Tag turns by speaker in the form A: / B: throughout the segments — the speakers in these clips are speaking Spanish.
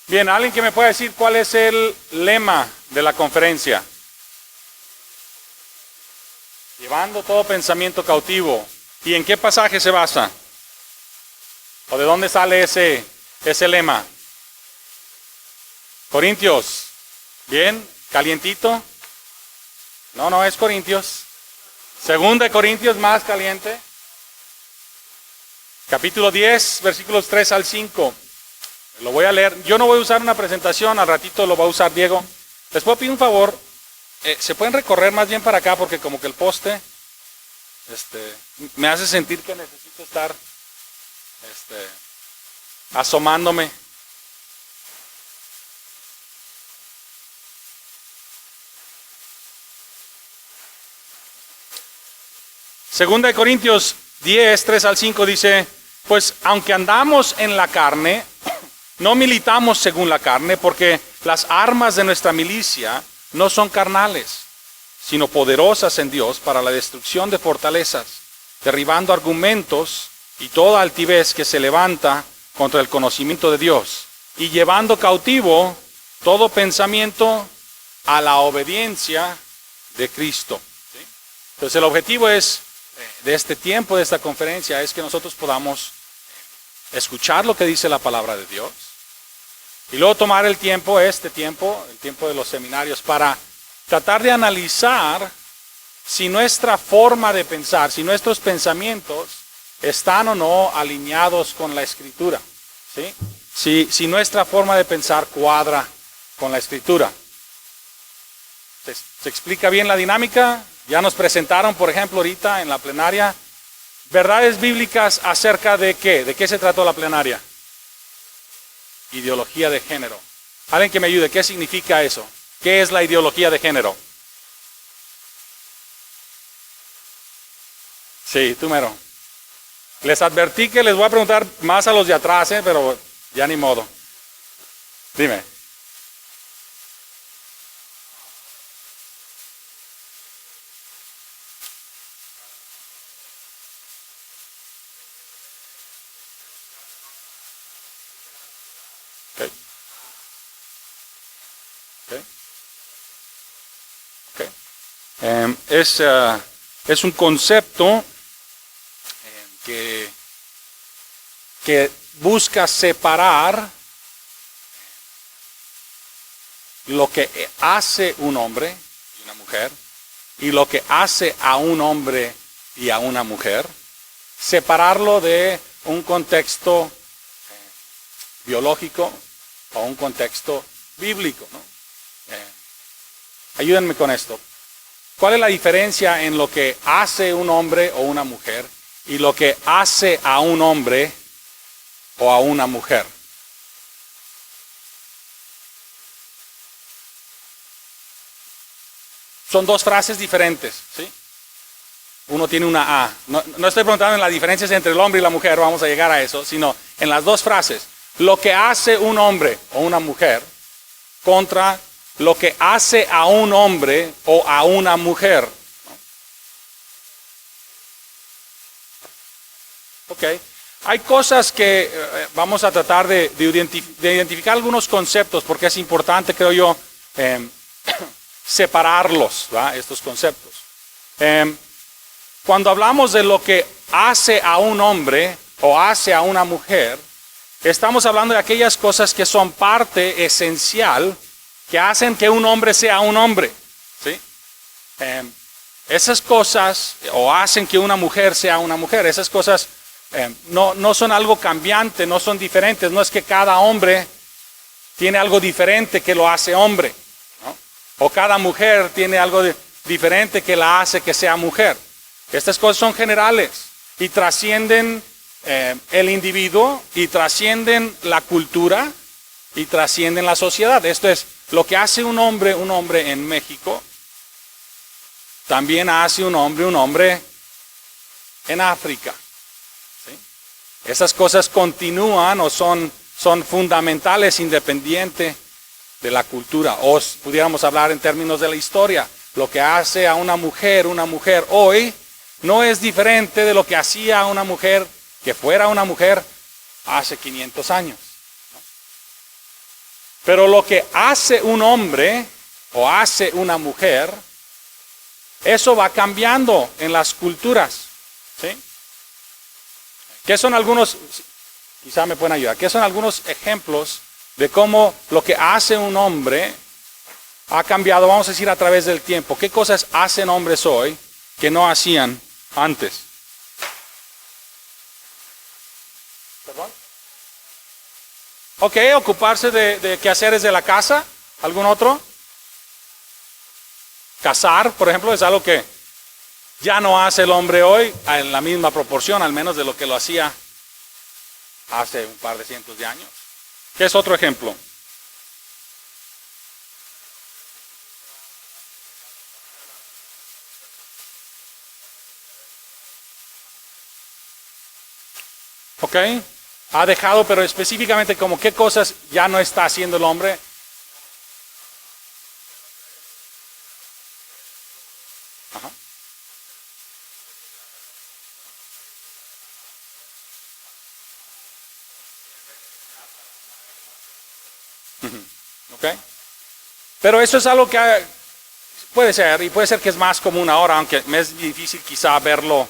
A: Bien, ¿alguien que me pueda decir cuál es el lema de la conferencia? Llevando todo pensamiento cautivo. ¿Y en qué pasaje se basa? ¿O de dónde sale ese lema? Corintios. ¿Bien? ¿Calientito? No es Corintios. Segunda de Corintios, más caliente. Capítulo 10, versículos 3 al 5. Lo voy a leer. Yo no voy a usar una presentación, al ratito lo va a usar Diego. Les puedo pedir un favor. ¿Se pueden recorrer más bien para acá? Porque como que el poste me hace sentir que necesito estar asomándome. Segunda de Corintios 10, 3 al 5 dice, pues aunque andamos en la carne, no militamos según la carne, porque las armas de nuestra milicia no son carnales, sino poderosas en Dios para la destrucción de fortalezas, derribando argumentos y toda altivez que se levanta contra el conocimiento de Dios, y llevando cautivo todo pensamiento a la obediencia de Cristo. ¿Sí? Entonces el objetivo de este tiempo, de esta conferencia, es que nosotros podamos escuchar lo que dice la palabra de Dios y luego tomar el tiempo el tiempo de los seminarios, para tratar de analizar si nuestra forma de pensar, si nuestros pensamientos están o no alineados con la Escritura, ¿sí? Si nuestra forma de pensar cuadra con la Escritura. ¿Se explica bien la dinámica? Ya nos presentaron, por ejemplo, ahorita en la plenaria, verdades bíblicas acerca de ¿qué? ¿De qué se trató la plenaria? Ideología de género. Alguien que me ayude, ¿qué significa eso? ¿Qué es la ideología de género? Sí, tú mero. Les advertí que les voy a preguntar más a los de atrás, pero ya ni modo. Dime. Es un concepto que busca separar lo que hace un hombre y una mujer y lo que hace a un hombre y a una mujer, separarlo de un contexto biológico o un contexto bíblico, ¿no? Ayúdenme con esto. ¿Cuál es la diferencia en lo que hace un hombre o una mujer y lo que hace a un hombre o a una mujer? Son dos frases diferentes, ¿sí? Uno tiene una A. No estoy preguntando en las diferencias entre el hombre y la mujer, vamos a llegar a eso, sino en las dos frases. Lo que hace un hombre o una mujer contra lo que hace a un hombre o a una mujer. Ok. Hay cosas que vamos a tratar de identificar algunos conceptos, porque es importante, creo yo, separarlos, ¿verdad? Estos conceptos. Cuando hablamos de lo que hace a un hombre o hace a una mujer, estamos hablando de aquellas cosas que son parte esencial que hacen que un hombre sea un hombre, ¿sí? Esas cosas, o hacen que una mujer sea una mujer, esas cosas no son algo cambiante, no son diferentes, no es que cada hombre tiene algo diferente que lo hace hombre, ¿no? O cada mujer tiene algo diferente que la hace que sea mujer. Estas cosas son generales y trascienden el individuo y trascienden la cultura y trascienden la sociedad. Esto es lo que hace un hombre en México, también hace un hombre en África. ¿Sí? Esas cosas continúan o son fundamentales independiente de la cultura. O pudiéramos hablar en términos de la historia. Lo que hace a una mujer hoy no es diferente de lo que hacía a una mujer que fuera una mujer hace 500 años. Pero lo que hace un hombre o hace una mujer, eso va cambiando en las culturas. ¿Sí? ¿Qué son algunos, quizá me pueden ayudar, qué son algunos ejemplos de cómo lo que hace un hombre ha cambiado, vamos a decir, a través del tiempo? ¿Qué cosas hacen hombres hoy que no hacían antes? ¿Perdón? Ok, ocuparse de quehaceres de la casa. ¿Algún otro? Cazar, por ejemplo, es algo que ya no hace el hombre hoy en la misma proporción, al menos de lo que lo hacía hace un par de cientos de años. ¿Qué es otro ejemplo? Ok, ha dejado, pero específicamente como qué cosas ya no está haciendo el hombre. Ajá. Ok, pero eso es algo que puede ser, y puede ser que es más común ahora, aunque me es difícil quizá verlo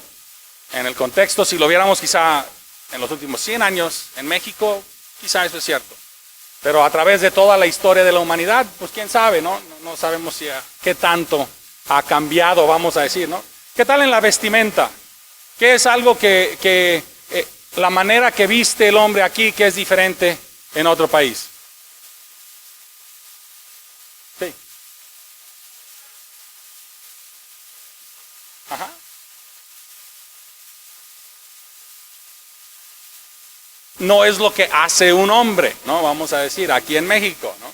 A: en el contexto. Si lo viéramos quizá en los últimos 100 años en México, quizá eso es cierto. Pero a través de toda la historia de la humanidad, pues quién sabe, ¿no? No sabemos si qué tanto ha cambiado, vamos a decir, ¿no? ¿Qué tal en la vestimenta? ¿Qué es algo que la manera que viste el hombre aquí que es diferente en otro país? Sí. Ajá. No es lo que hace un hombre, ¿no? Vamos a decir, aquí en México, ¿no?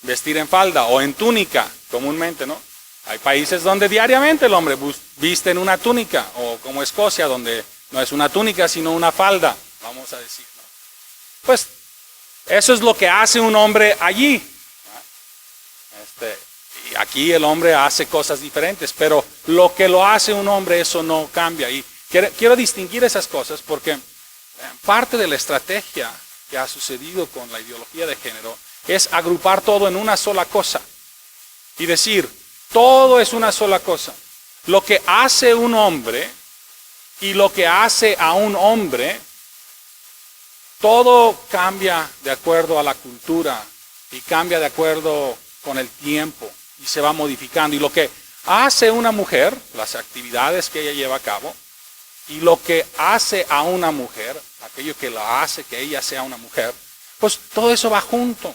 A: Vestir en falda o en túnica, comúnmente, ¿no? Hay países donde diariamente el hombre viste en una túnica, o como Escocia, donde no es una túnica, sino una falda, vamos a decir, ¿no? Pues eso es lo que hace un hombre allí. Y aquí el hombre hace cosas diferentes, pero lo que lo hace un hombre, eso no cambia. Y quiero distinguir esas cosas porque parte de la estrategia que ha sucedido con la ideología de género es agrupar todo en una sola cosa y decir, todo es una sola cosa. Lo que hace un hombre y lo que hace a un hombre, todo cambia de acuerdo a la cultura y cambia de acuerdo con el tiempo y se va modificando. Y lo que hace una mujer, las actividades que ella lleva a cabo, y lo que hace a una mujer, aquello que la hace que ella sea una mujer, pues todo eso va junto.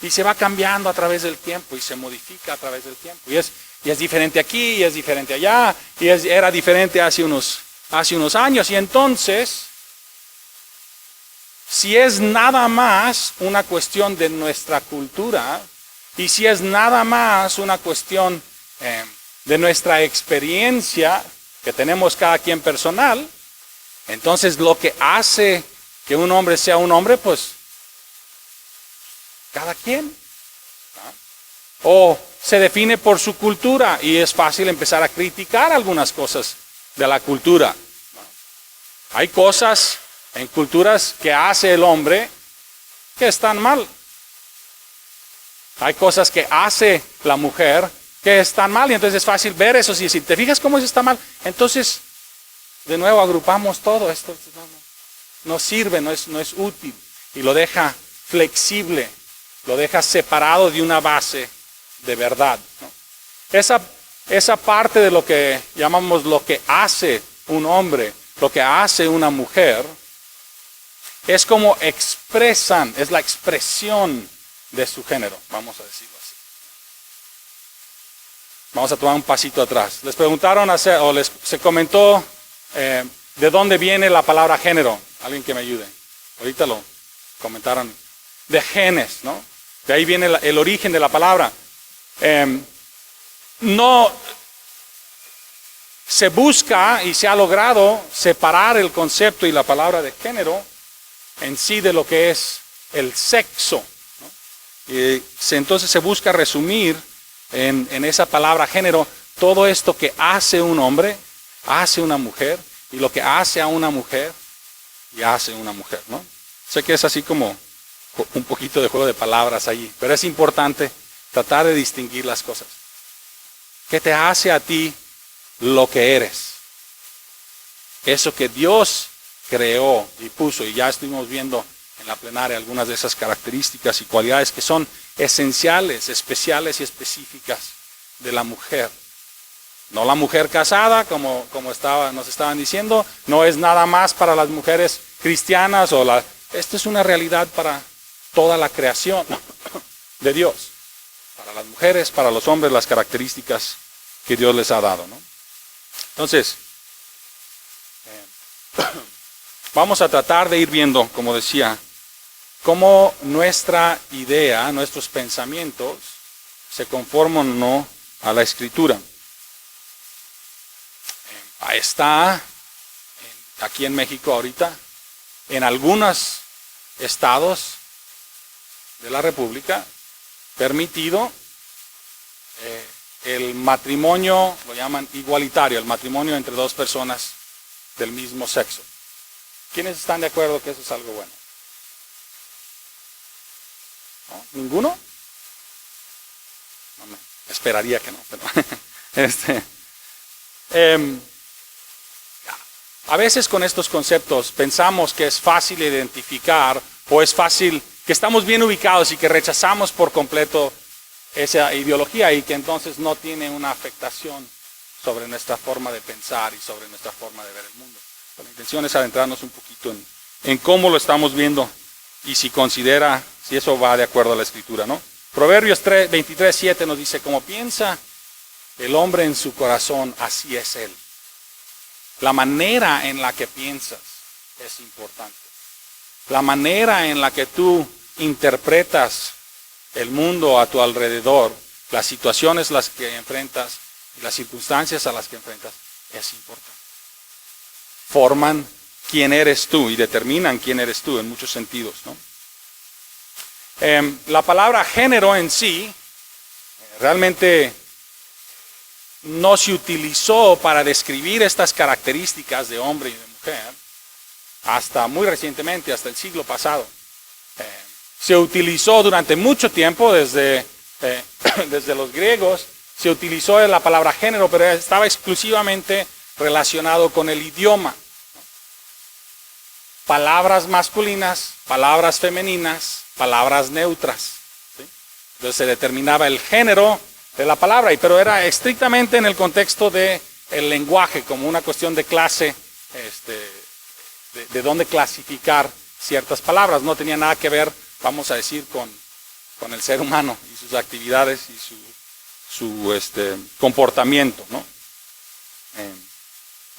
A: Y se va cambiando a través del tiempo y se modifica a través del tiempo. Y es diferente aquí, y es diferente allá, y era diferente hace unos años. Y entonces, si es nada más una cuestión de nuestra cultura, y si es nada más una cuestión de nuestra experiencia que tenemos cada quien personal, entonces lo que hace que un hombre sea un hombre, pues cada quien. ¿No? O se define por su cultura y es fácil empezar a criticar algunas cosas de la cultura. ¿No? Hay cosas en culturas que hace el hombre que están mal. Hay cosas que hace la mujer que están mal y entonces es fácil ver eso. Si te fijas cómo eso está mal, entonces de nuevo agrupamos todo esto. No sirve, no es útil y lo deja flexible, lo deja separado de una base de verdad. ¿No? Esa parte de lo que llamamos lo que hace un hombre, lo que hace una mujer, es como expresan, es la expresión de su género, vamos a decirlo así. Vamos a tomar un pasito atrás. Les preguntaron, se comentó de dónde viene la palabra género. Alguien que me ayude. Ahorita lo comentaron. De genes, ¿no? De ahí viene el origen de la palabra. No se busca y se ha logrado separar el concepto y la palabra de género en sí de lo que es el sexo. Entonces se busca resumir en esa palabra género todo esto que hace un hombre, hace una mujer, y lo que hace a una mujer y hace una mujer, ¿no? Sé que es así como un poquito de juego de palabras allí, pero es importante tratar de distinguir las cosas. ¿Qué te hace a ti lo que eres? Eso que Dios creó y puso, y ya estuvimos viendo en la plenaria algunas de esas características y cualidades que son esenciales, especiales y específicas de la mujer. No la mujer casada, como nos estaban diciendo, no es nada más para las mujeres cristianas. Esto es una realidad para toda la creación de Dios. Para las mujeres, para los hombres, las características que Dios les ha dado, ¿no? Entonces, vamos a tratar de ir viendo, como decía, cómo nuestra idea, nuestros pensamientos se conforman o no a la Escritura. Está aquí en México ahorita, en algunos estados de la República, permitido el matrimonio, lo llaman igualitario, el matrimonio entre dos personas del mismo sexo. ¿Quiénes están de acuerdo que eso es algo bueno? ¿No? ¿Ninguno? No, esperaría que no, pero a veces con estos conceptos pensamos que es fácil identificar o es fácil que estamos bien ubicados y que rechazamos por completo esa ideología y que entonces no tiene una afectación sobre nuestra forma de pensar y sobre nuestra forma de ver el mundo. La intención es adentrarnos un poquito en cómo lo estamos viendo y si eso va de acuerdo a la Escritura, ¿no? Proverbios 23:7 nos dice, como piensa el hombre en su corazón, así es él. La manera en la que piensas es importante. La manera en la que tú interpretas el mundo a tu alrededor, las situaciones a las que enfrentas y las circunstancias a las que enfrentas, es importante. Forman quién eres tú y determinan quién eres tú en muchos sentidos, ¿no? La palabra género en sí realmente no se utilizó para describir estas características de hombre y de mujer hasta muy recientemente, hasta el siglo pasado. Se utilizó durante mucho tiempo, desde los griegos, se utilizó la palabra género, pero estaba exclusivamente relacionado con el idioma. Palabras masculinas, palabras femeninas, palabras neutras. ¿Sí? Entonces se determinaba el género de la palabra, pero era estrictamente en el contexto del lenguaje, como una cuestión de clase, de dónde clasificar ciertas palabras. No tenía nada que ver, vamos a decir, con el ser humano y sus actividades y su comportamiento, ¿no?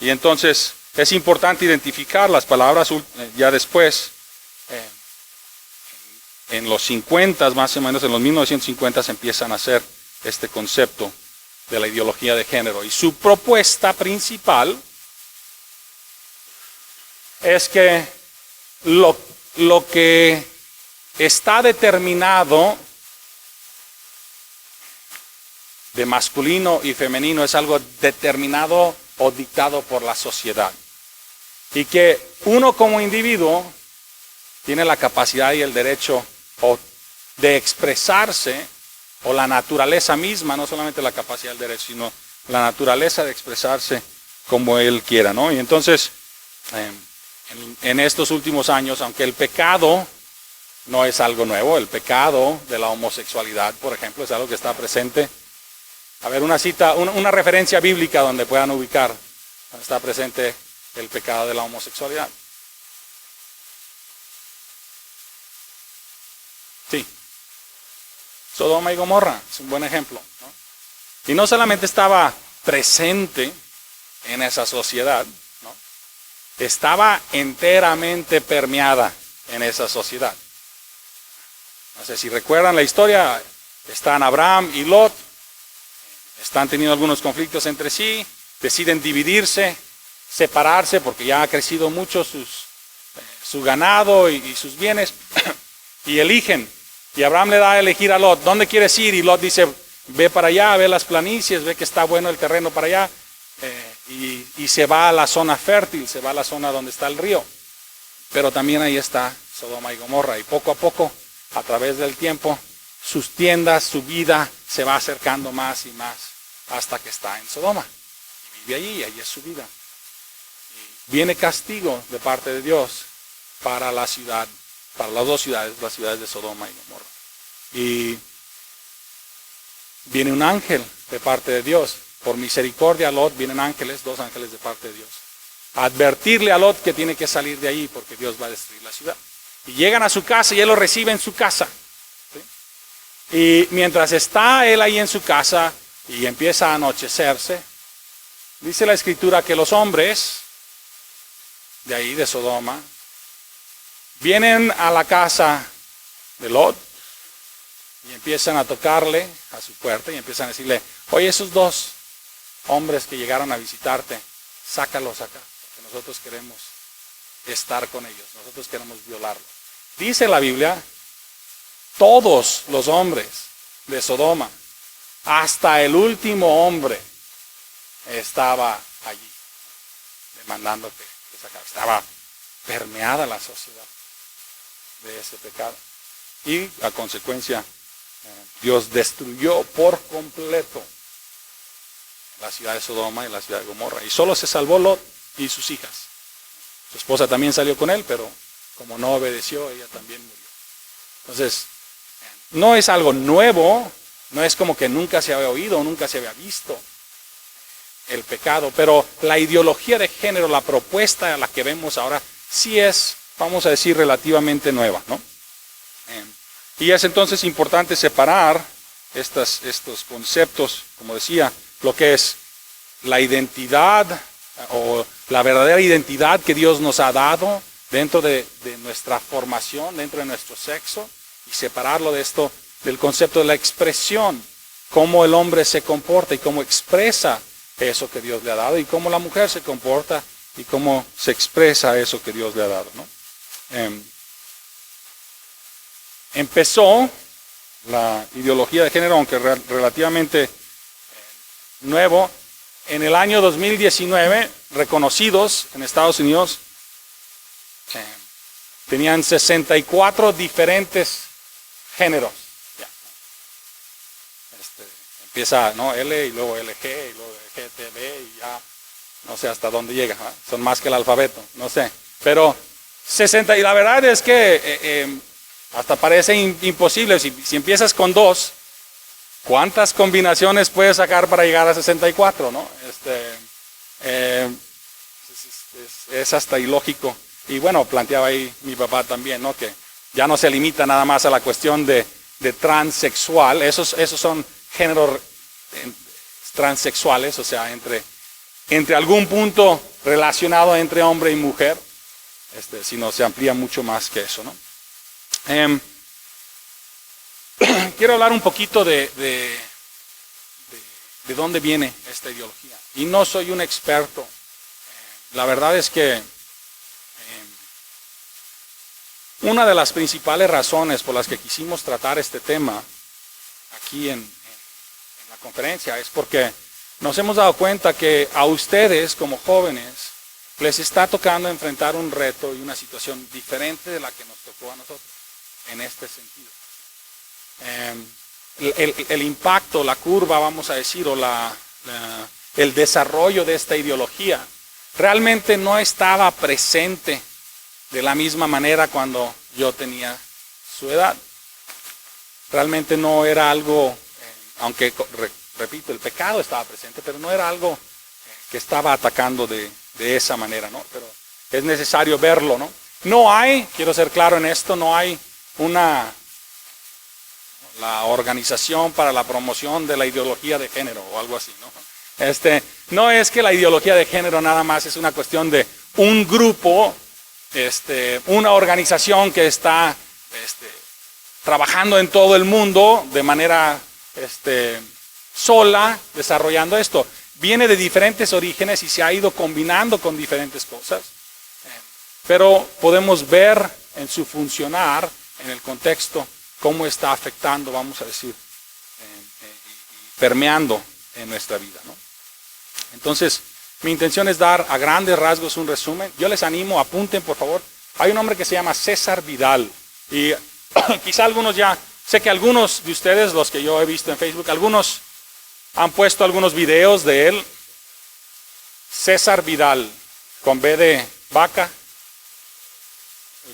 A: Y entonces es importante identificar las palabras ya después. En los 50, más o menos en los 1950 se empiezan a hacer este concepto de la ideología de género. Y su propuesta principal es que lo que está determinado de masculino y femenino es algo determinado o dictado por la sociedad. Y que uno como individuo tiene la capacidad y el derecho de expresarse, o la naturaleza misma, no solamente la capacidad del derecho, sino la naturaleza de expresarse como él quiera, ¿no? Y entonces, en estos últimos años, aunque el pecado no es algo nuevo, el pecado de la homosexualidad, por ejemplo, es algo que está presente. A ver, una referencia bíblica donde puedan ubicar donde está presente el pecado de la homosexualidad. Sí. Sodoma y Gomorra es un buen ejemplo, ¿no? Y no solamente estaba presente en esa sociedad, ¿no? Estaba enteramente permeada en esa sociedad. No sé si recuerdan la historia, están Abraham y Lot, están teniendo algunos conflictos entre sí, deciden dividirse, separarse porque ya ha crecido mucho su ganado y sus bienes, y eligen. Y Abraham le da a elegir a Lot, ¿dónde quieres ir? Y Lot dice, ve para allá, ve las planicies, ve que está bueno el terreno para allá, y se va a la zona fértil, se va a la zona donde está el río. Pero también ahí está Sodoma y Gomorra, y poco a poco a través del tiempo, sus tiendas, su vida se va acercando más y más hasta que está en Sodoma. Y vive allí, ahí es su vida. Y viene castigo de parte de Dios para la ciudad, para las dos ciudades, las ciudades de Sodoma y Gomorra. Y viene un ángel de parte de Dios. Por misericordia a Lot vienen ángeles, 2 ángeles de parte de Dios, a advertirle a Lot que tiene que salir de ahí porque Dios va a destruir la ciudad. Y llegan a su casa y él lo recibe en su casa. ¿Sí? Y mientras está él ahí en su casa y empieza a anochecerse, dice la escritura que los hombres de ahí, de Sodoma, vienen a la casa de Lot y empiezan a tocarle a su puerta y empiezan a decirle: oye, esos 2 hombres que llegaron a visitarte, sácalos acá, porque nosotros queremos estar con ellos, nosotros queremos violarlos. Dice la Biblia, todos los hombres de Sodoma, hasta el último hombre, estaba allí, demandando que sacara. Estaba permeada la sociedad de ese pecado. Y a consecuencia, Dios destruyó por completo la ciudad de Sodoma y la ciudad de Gomorra. Y solo se salvó Lot y sus hijas. Su esposa también salió con él, pero como no obedeció, ella también murió. Entonces, no es algo nuevo, no es como que nunca se había oído, nunca se había visto el pecado, pero la ideología de género, la propuesta a la que vemos ahora, sí es, vamos a decir, relativamente nueva, ¿no? Y es entonces importante separar estos conceptos, como decía, lo que es la identidad o la verdadera identidad que Dios nos ha dado dentro de nuestra formación, dentro de nuestro sexo, y separarlo de esto, del concepto de la expresión, cómo el hombre se comporta y cómo expresa eso que Dios le ha dado, y cómo la mujer se comporta y cómo se expresa eso que Dios le ha dado, ¿no? Empezó la ideología de género, aunque relativamente nuevo, en el año 2019, reconocidos en Estados Unidos, tenían 64 diferentes géneros. Empieza, ¿no? L y luego LG y luego GTB y ya no sé hasta dónde llega, ¿eh? Son más que el alfabeto, no sé. Pero 60, y la verdad es que hasta parece imposible. Si empiezas con 2, ¿cuántas combinaciones puedes sacar para llegar a 64, no? Es hasta ilógico. Y bueno, planteaba ahí mi papá también, ¿no? Que ya no se limita nada más a la cuestión de transexual. Esos son géneros transexuales, o sea, entre algún punto relacionado entre hombre y mujer, sino se amplía mucho más que eso, ¿no? Quiero hablar un poquito de dónde viene esta ideología. Y no soy un experto. La verdad es que una de las principales razones por las que quisimos tratar este tema aquí en la conferencia es porque nos hemos dado cuenta que a ustedes como jóvenes les está tocando enfrentar un reto y una situación diferente de la que nos tocó a nosotros en este sentido. El impacto, la curva, vamos a decir, o el desarrollo de esta ideología realmente no estaba presente de la misma manera cuando yo tenía su edad. Realmente no era algo, aunque repito, el pecado estaba presente, pero no era algo que estaba atacando de esa manera, ¿no? Pero es necesario verlo, ¿no? No hay, quiero ser claro en esto, no hay la Organización para la Promoción de la Ideología de Género o algo así, ¿no? No es que la ideología de género nada más es una cuestión de un grupo, una organización que está trabajando en todo el mundo de manera sola, desarrollando esto. Viene de diferentes orígenes y se ha ido combinando con diferentes cosas, pero podemos ver en su funcionar, en el contexto, cómo está afectando, vamos a decir, permeando en nuestra vida, ¿no? Entonces, mi intención es dar a grandes rasgos un resumen. Yo les animo, apunten por favor. Hay un hombre que se llama César Vidal y quizá algunos ya, sé que algunos de ustedes, los que yo he visto en Facebook, algunos han puesto algunos videos de él. César Vidal, con B de vaca,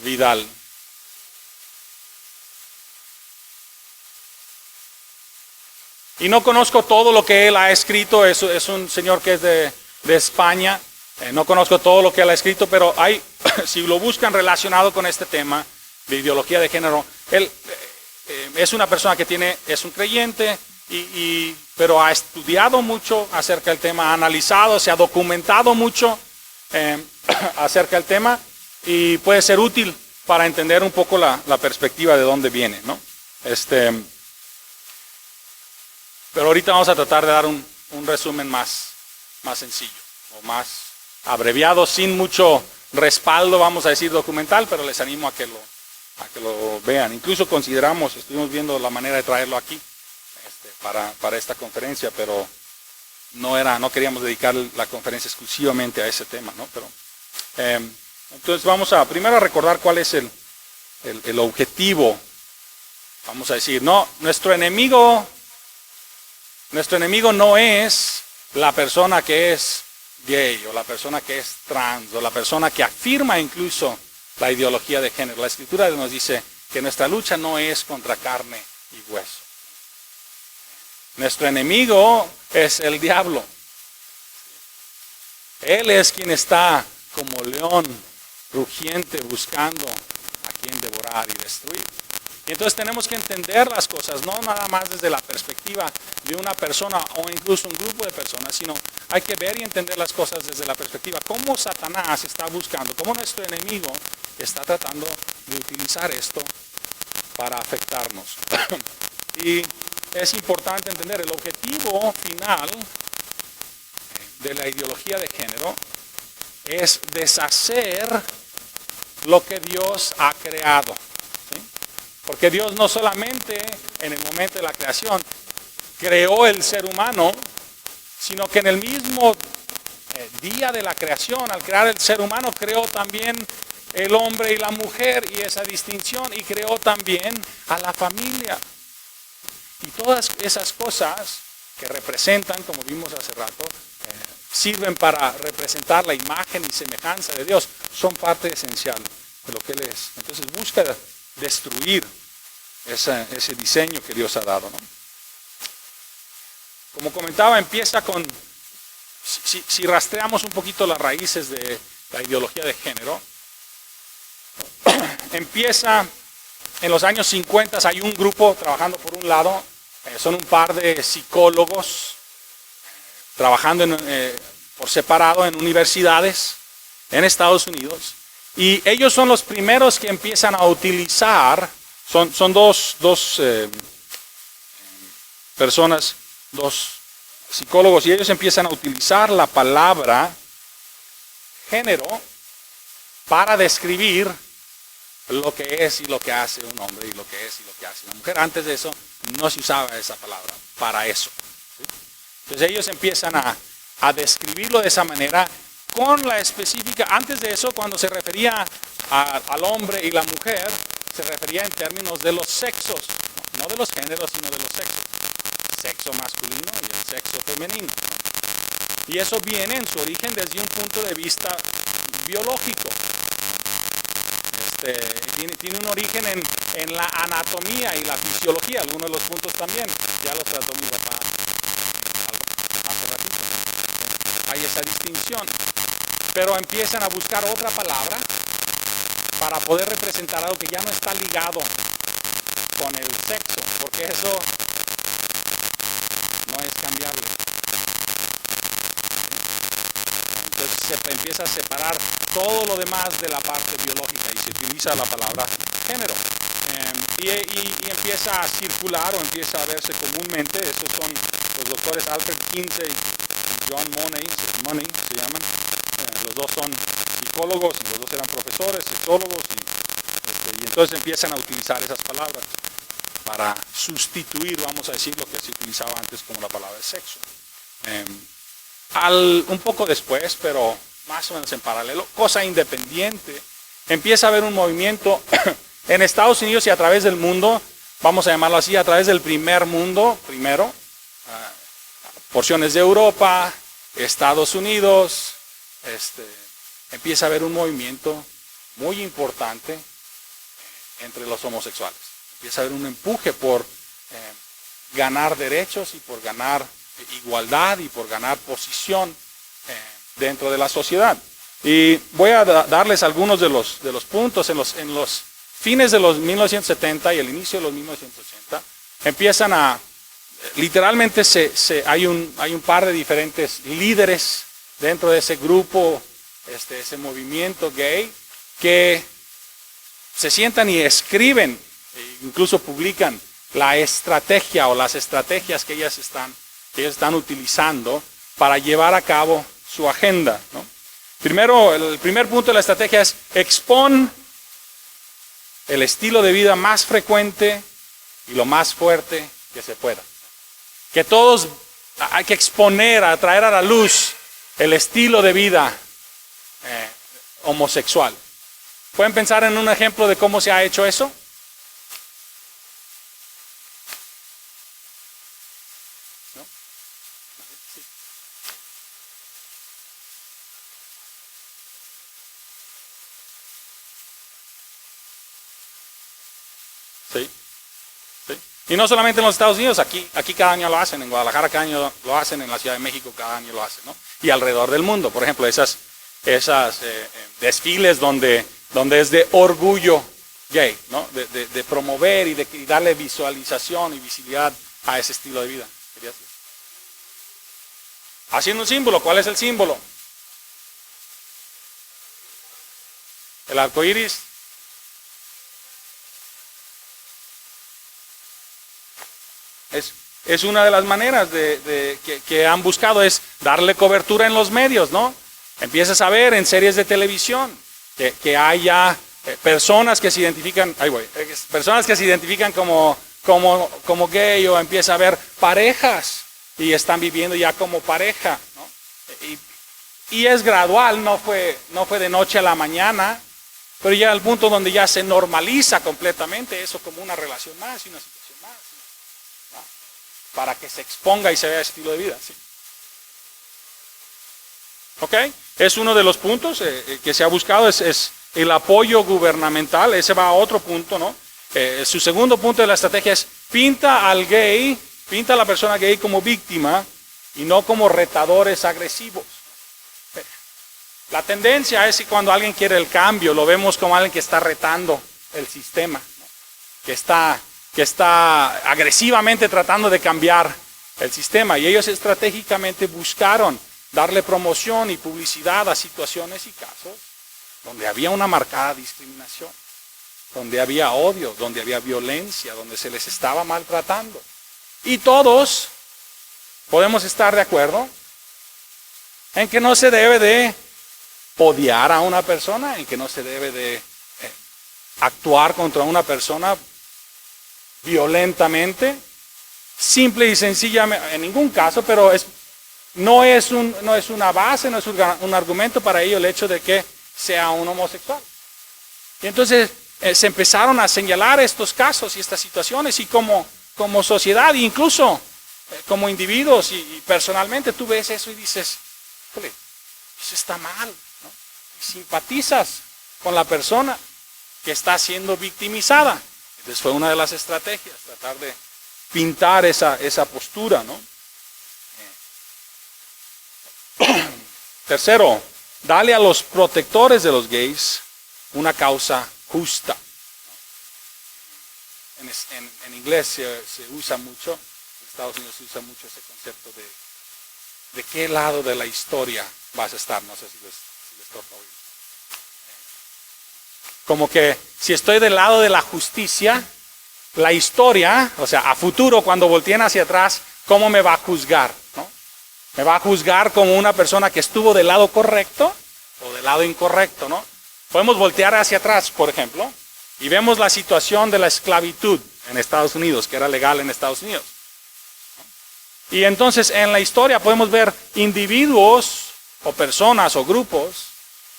A: Vidal. Y no conozco todo lo que él ha escrito, es un señor que es de España, no conozco todo lo que él ha escrito, pero hay, si lo buscan relacionado con este tema de ideología de género, él es una persona que es un creyente, pero ha estudiado mucho acerca del tema, ha analizado, se ha documentado mucho acerca del tema y puede ser útil para entender un poco la perspectiva de dónde viene, ¿no? Pero ahorita vamos a tratar de dar un resumen más sencillo o más abreviado, sin mucho respaldo, vamos a decir documental, pero les animo a que lo vean. Incluso estuvimos viendo la manera de traerlo aquí para esta conferencia, pero no queríamos dedicar la conferencia exclusivamente a ese tema, ¿no? Pero entonces vamos primero a recordar cuál es el objetivo. Vamos a decir, no, nuestro enemigo no es la persona que es gay o la persona que es trans o la persona que afirma incluso la ideología de género. La Escritura nos dice que nuestra lucha no es contra carne y hueso. Nuestro enemigo es el diablo. Él es quien está como león rugiente buscando a quien devorar y destruir. Y entonces tenemos que entender las cosas, no nada más desde la perspectiva de una persona o incluso un grupo de personas, sino hay que ver y entender las cosas desde la perspectiva cómo Satanás está buscando, cómo nuestro enemigo está tratando de utilizar esto para afectarnos. Y es importante entender el objetivo final de la ideología de género es deshacer lo que Dios ha creado. Porque Dios no solamente en el momento de la creación creó el ser humano, sino que en el mismo día de la creación, al crear el ser humano, creó también el hombre y la mujer y esa distinción, y creó también a la familia. Y todas esas cosas que representan, como vimos hace rato, sirven para representar la imagen y semejanza de Dios, son parte esencial de lo que Él es. Entonces busca destruir ese diseño que Dios ha dado, ¿no? Como comentaba, empieza con, si rastreamos un poquito las raíces de la ideología de género, empieza en los años 50, hay un grupo trabajando por un lado, son un par de psicólogos trabajando por separado en universidades en Estados Unidos. Y ellos son los primeros que empiezan a utilizar, son dos personas, dos psicólogos, y ellos empiezan a utilizar la palabra género para describir lo que es y lo que hace un hombre y lo que es y lo que hace una mujer. Antes de eso no se usaba esa palabra para eso. ¿Sí? Entonces ellos empiezan a describirlo de esa manera, con la específica. Antes de eso, cuando se refería al hombre y la mujer, se refería en términos de los sexos, no de los géneros, sino de los sexos. Sexo masculino y el sexo femenino. Y eso viene en su origen desde un punto de vista biológico. Tiene un origen en la anatomía y la fisiología, algunos de los puntos también, ya los trató mi papá hace ratito. Hay esa distinción. Pero empiezan a buscar otra palabra para poder representar algo que ya no está ligado con el sexo, porque eso no es cambiable. Entonces se empieza a separar todo lo demás de la parte biológica y se utiliza la palabra género. Y empieza a circular o empieza a verse comúnmente. Estos son los doctores Alfred Kinsey y John Money se llaman. Los dos son psicólogos y los dos eran profesores, sexólogos, y entonces empiezan a utilizar esas palabras para sustituir, vamos a decir, lo que se utilizaba antes como la palabra sexo. Un poco después, pero más o menos en paralelo, cosa independiente, empieza a haber un movimiento En Estados Unidos y a través del mundo, vamos a llamarlo así, a través del primer mundo, primero, porciones de Europa, Estados Unidos, empieza a haber un movimiento muy importante entre los homosexuales. Empieza a haber un empuje por ganar derechos y por ganar igualdad y por ganar posición dentro de la sociedad. Y voy a darles algunos de los puntos en los fines de los 1970 y el inicio de los 1980. Empiezan a, literalmente hay un par de diferentes líderes dentro de ese grupo, ese movimiento gay, que se sientan y escriben, incluso publican la estrategia o las estrategias que ellos están utilizando para llevar a cabo su agenda, ¿no? Primero, el primer punto de la estrategia es expon el estilo de vida más frecuente y lo más fuerte que se pueda. Que todos hay que exponer, a traer a la luz el estilo de vida homosexual. ¿Pueden pensar en un ejemplo de cómo se ha hecho eso? ¿No? Sí. Sí. Sí. Y no solamente en los Estados Unidos, aquí cada año lo hacen, en Guadalajara cada año lo hacen, en la Ciudad de México cada año lo hacen, ¿no? Y alrededor del mundo, por ejemplo, esas desfiles donde es de orgullo gay, ¿no? De promover y de darle visualización y visibilidad a ese estilo de vida. Haciendo un símbolo, ¿cuál es el símbolo? El arco iris. Es una de las maneras que han buscado, es darle cobertura en los medios, ¿no? Empiezas a ver en series de televisión que haya personas que se identifican, personas que se identifican como gay, o empieza a haber parejas y están viviendo ya como pareja, ¿no? Y es gradual, no fue de noche a la mañana, pero llega al punto donde ya se normaliza completamente eso como una relación más y una situación más, ¿no? Para que se exponga y se vea el estilo de vida, ¿sí? ¿Ok? Es uno de los puntos que se ha buscado, es el apoyo gubernamental. Ese va a otro punto, ¿no? Su segundo punto de la estrategia es pinta a la persona gay como víctima y no como retadores agresivos. La tendencia es que cuando alguien quiere el cambio, lo vemos como alguien que está retando el sistema, ¿no? que está agresivamente tratando de cambiar el sistema. Y ellos estratégicamente buscaron darle promoción y publicidad a situaciones y casos donde había una marcada discriminación, donde había odio, donde había violencia, donde se les estaba maltratando. Y todos podemos estar de acuerdo en que no se debe de odiar a una persona, en que no se debe de actuar contra una persona violentamente, simple y sencillamente, en ningún caso, pero no es una base, no es un argumento para ello el hecho de que sea un homosexual. Y entonces se empezaron a señalar estos casos y estas situaciones, y como sociedad, e incluso como individuos y personalmente, tú ves eso y dices, eso está mal, ¿no? Y simpatizas con la persona que está siendo victimizada. Entonces fue una de las estrategias, tratar de pintar esa postura, ¿no? Tercero, dale a los protectores de los gays una causa justa. En inglés se usa mucho, en Estados Unidos se usa mucho ese concepto de qué lado de la historia vas a estar. No sé si les toca oír. Como que si estoy del lado de la justicia, la historia, o sea, a futuro, cuando volteen hacia atrás, ¿cómo me va a juzgar? ¿No? ¿Me va a juzgar como una persona que estuvo del lado correcto o del lado incorrecto? ¿No? Podemos voltear hacia atrás, por ejemplo, y vemos la situación de la esclavitud en Estados Unidos, que era legal en Estados Unidos. Y entonces en la historia podemos ver individuos o personas o grupos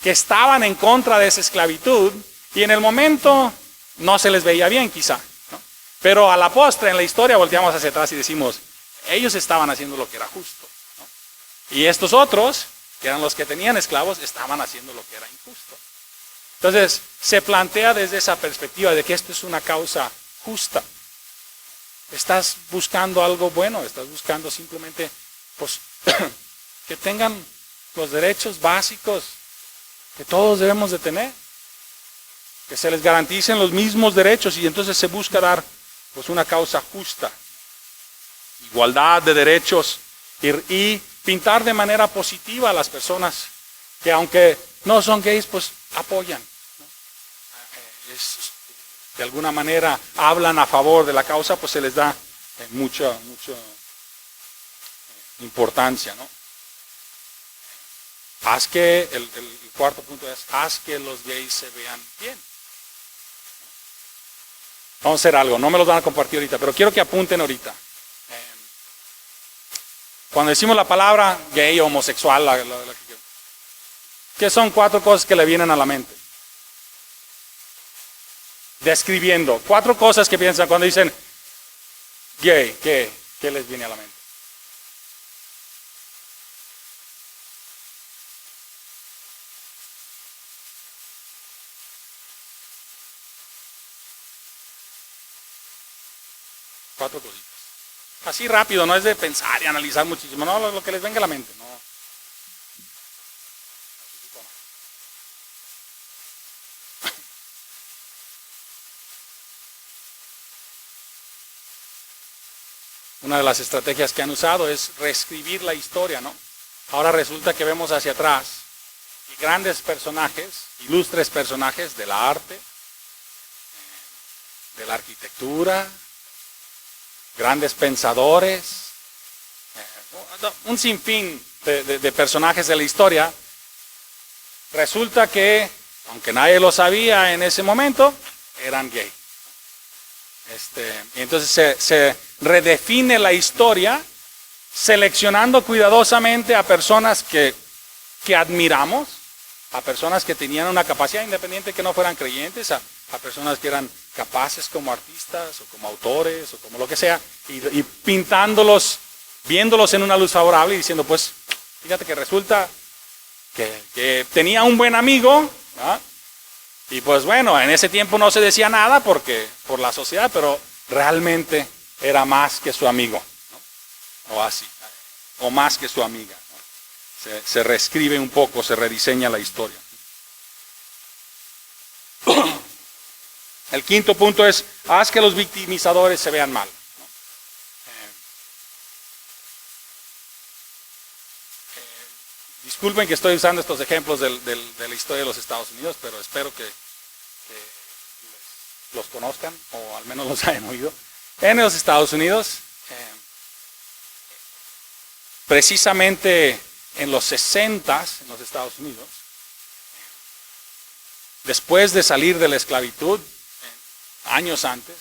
A: que estaban en contra de esa esclavitud, y en el momento no se les veía bien quizá, ¿no? Pero a la postre, en la historia, volteamos hacia atrás y decimos, ellos estaban haciendo lo que era justo, ¿no? Y estos otros, que eran los que tenían esclavos, estaban haciendo lo que era injusto. Entonces, se plantea desde esa perspectiva de que esto es una causa justa. Estás buscando algo bueno, estás buscando simplemente pues, que tengan los derechos básicos que todos debemos de tener, que se les garanticen los mismos derechos y entonces se busca dar pues, una causa justa, igualdad de derechos y pintar de manera positiva a las personas que aunque no son gays, pues apoyan, ¿no? De alguna manera hablan a favor de la causa, pues se les da mucha importancia, ¿no? Haz que, el cuarto punto es, haz que los gays se vean bien. Vamos a hacer algo, no me los van a compartir ahorita, pero quiero que apunten ahorita. Cuando decimos la palabra gay o homosexual, ¿qué son 4 cosas que le vienen a la mente? Describiendo, 4 cosas que piensan cuando dicen gay, ¿qué les viene a la mente? Cuatro cositas. Así rápido, no es de pensar y analizar muchísimo, no, lo que les venga a la mente, no. Una de las estrategias que han usado es reescribir la historia, ¿no? Ahora resulta que vemos hacia atrás y grandes personajes, ilustres personajes de la arte, de la arquitectura, grandes pensadores, un sinfín de personajes de la historia. Resulta que, aunque nadie lo sabía en ese momento, eran gay. Y entonces se redefine la historia seleccionando cuidadosamente a personas que admiramos, a personas que tenían una capacidad independiente, que no fueran creyentes, a personas que eran capaces como artistas o como autores o como lo que sea, y pintándolos, viéndolos en una luz favorable y diciendo, pues, fíjate que resulta que tenía un buen amigo, ¿no? Y pues bueno, en ese tiempo no se decía nada por la sociedad, pero realmente era más que su amigo, ¿no? O así, o más que su amiga, ¿no? Se reescribe un poco, se rediseña la historia. El quinto punto es, haz que los victimizadores se vean mal, ¿no? Disculpen que estoy usando estos ejemplos de la historia de los Estados Unidos, pero espero que los conozcan o al menos los hayan oído. En los Estados Unidos, precisamente en los 60s, en los Estados Unidos, después de salir de la esclavitud, años antes,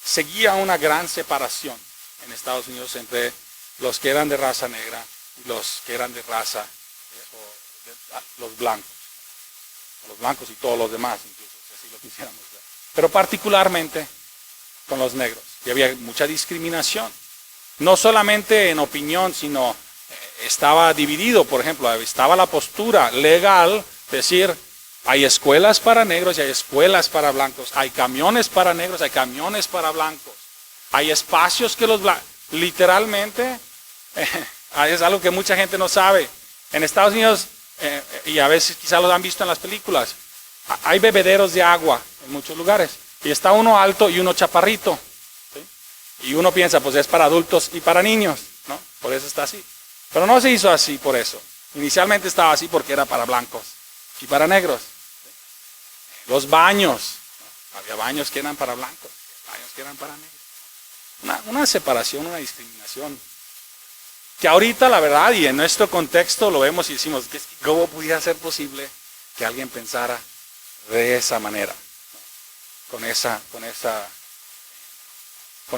A: seguía una gran separación en Estados Unidos entre los que eran de raza negra y los que eran de raza, los blancos y todos los demás, incluso, si así lo quisiéramos ver. Pero particularmente con los negros. Y había mucha discriminación. No solamente en opinión, sino estaba dividido. Por ejemplo, estaba la postura legal, decir, hay escuelas para negros y hay escuelas para blancos. Hay camiones para negros, hay camiones para blancos. Hay espacios que los blancos, literalmente, es algo que mucha gente no sabe. En Estados Unidos, y a veces quizás lo han visto en las películas, hay bebederos de agua en muchos lugares. Y está uno alto y uno chaparrito, ¿sí? Y uno piensa, pues es para adultos y para niños, ¿no? Por eso está así. Pero no se hizo así por eso. Inicialmente estaba así porque era para blancos y para negros. Los baños, ¿no? Había baños que eran para blancos, baños que eran para negros. Una separación, una discriminación. Que ahorita, la verdad, y en nuestro contexto lo vemos y decimos, ¿cómo pudiera ser posible que alguien pensara de esa manera? Con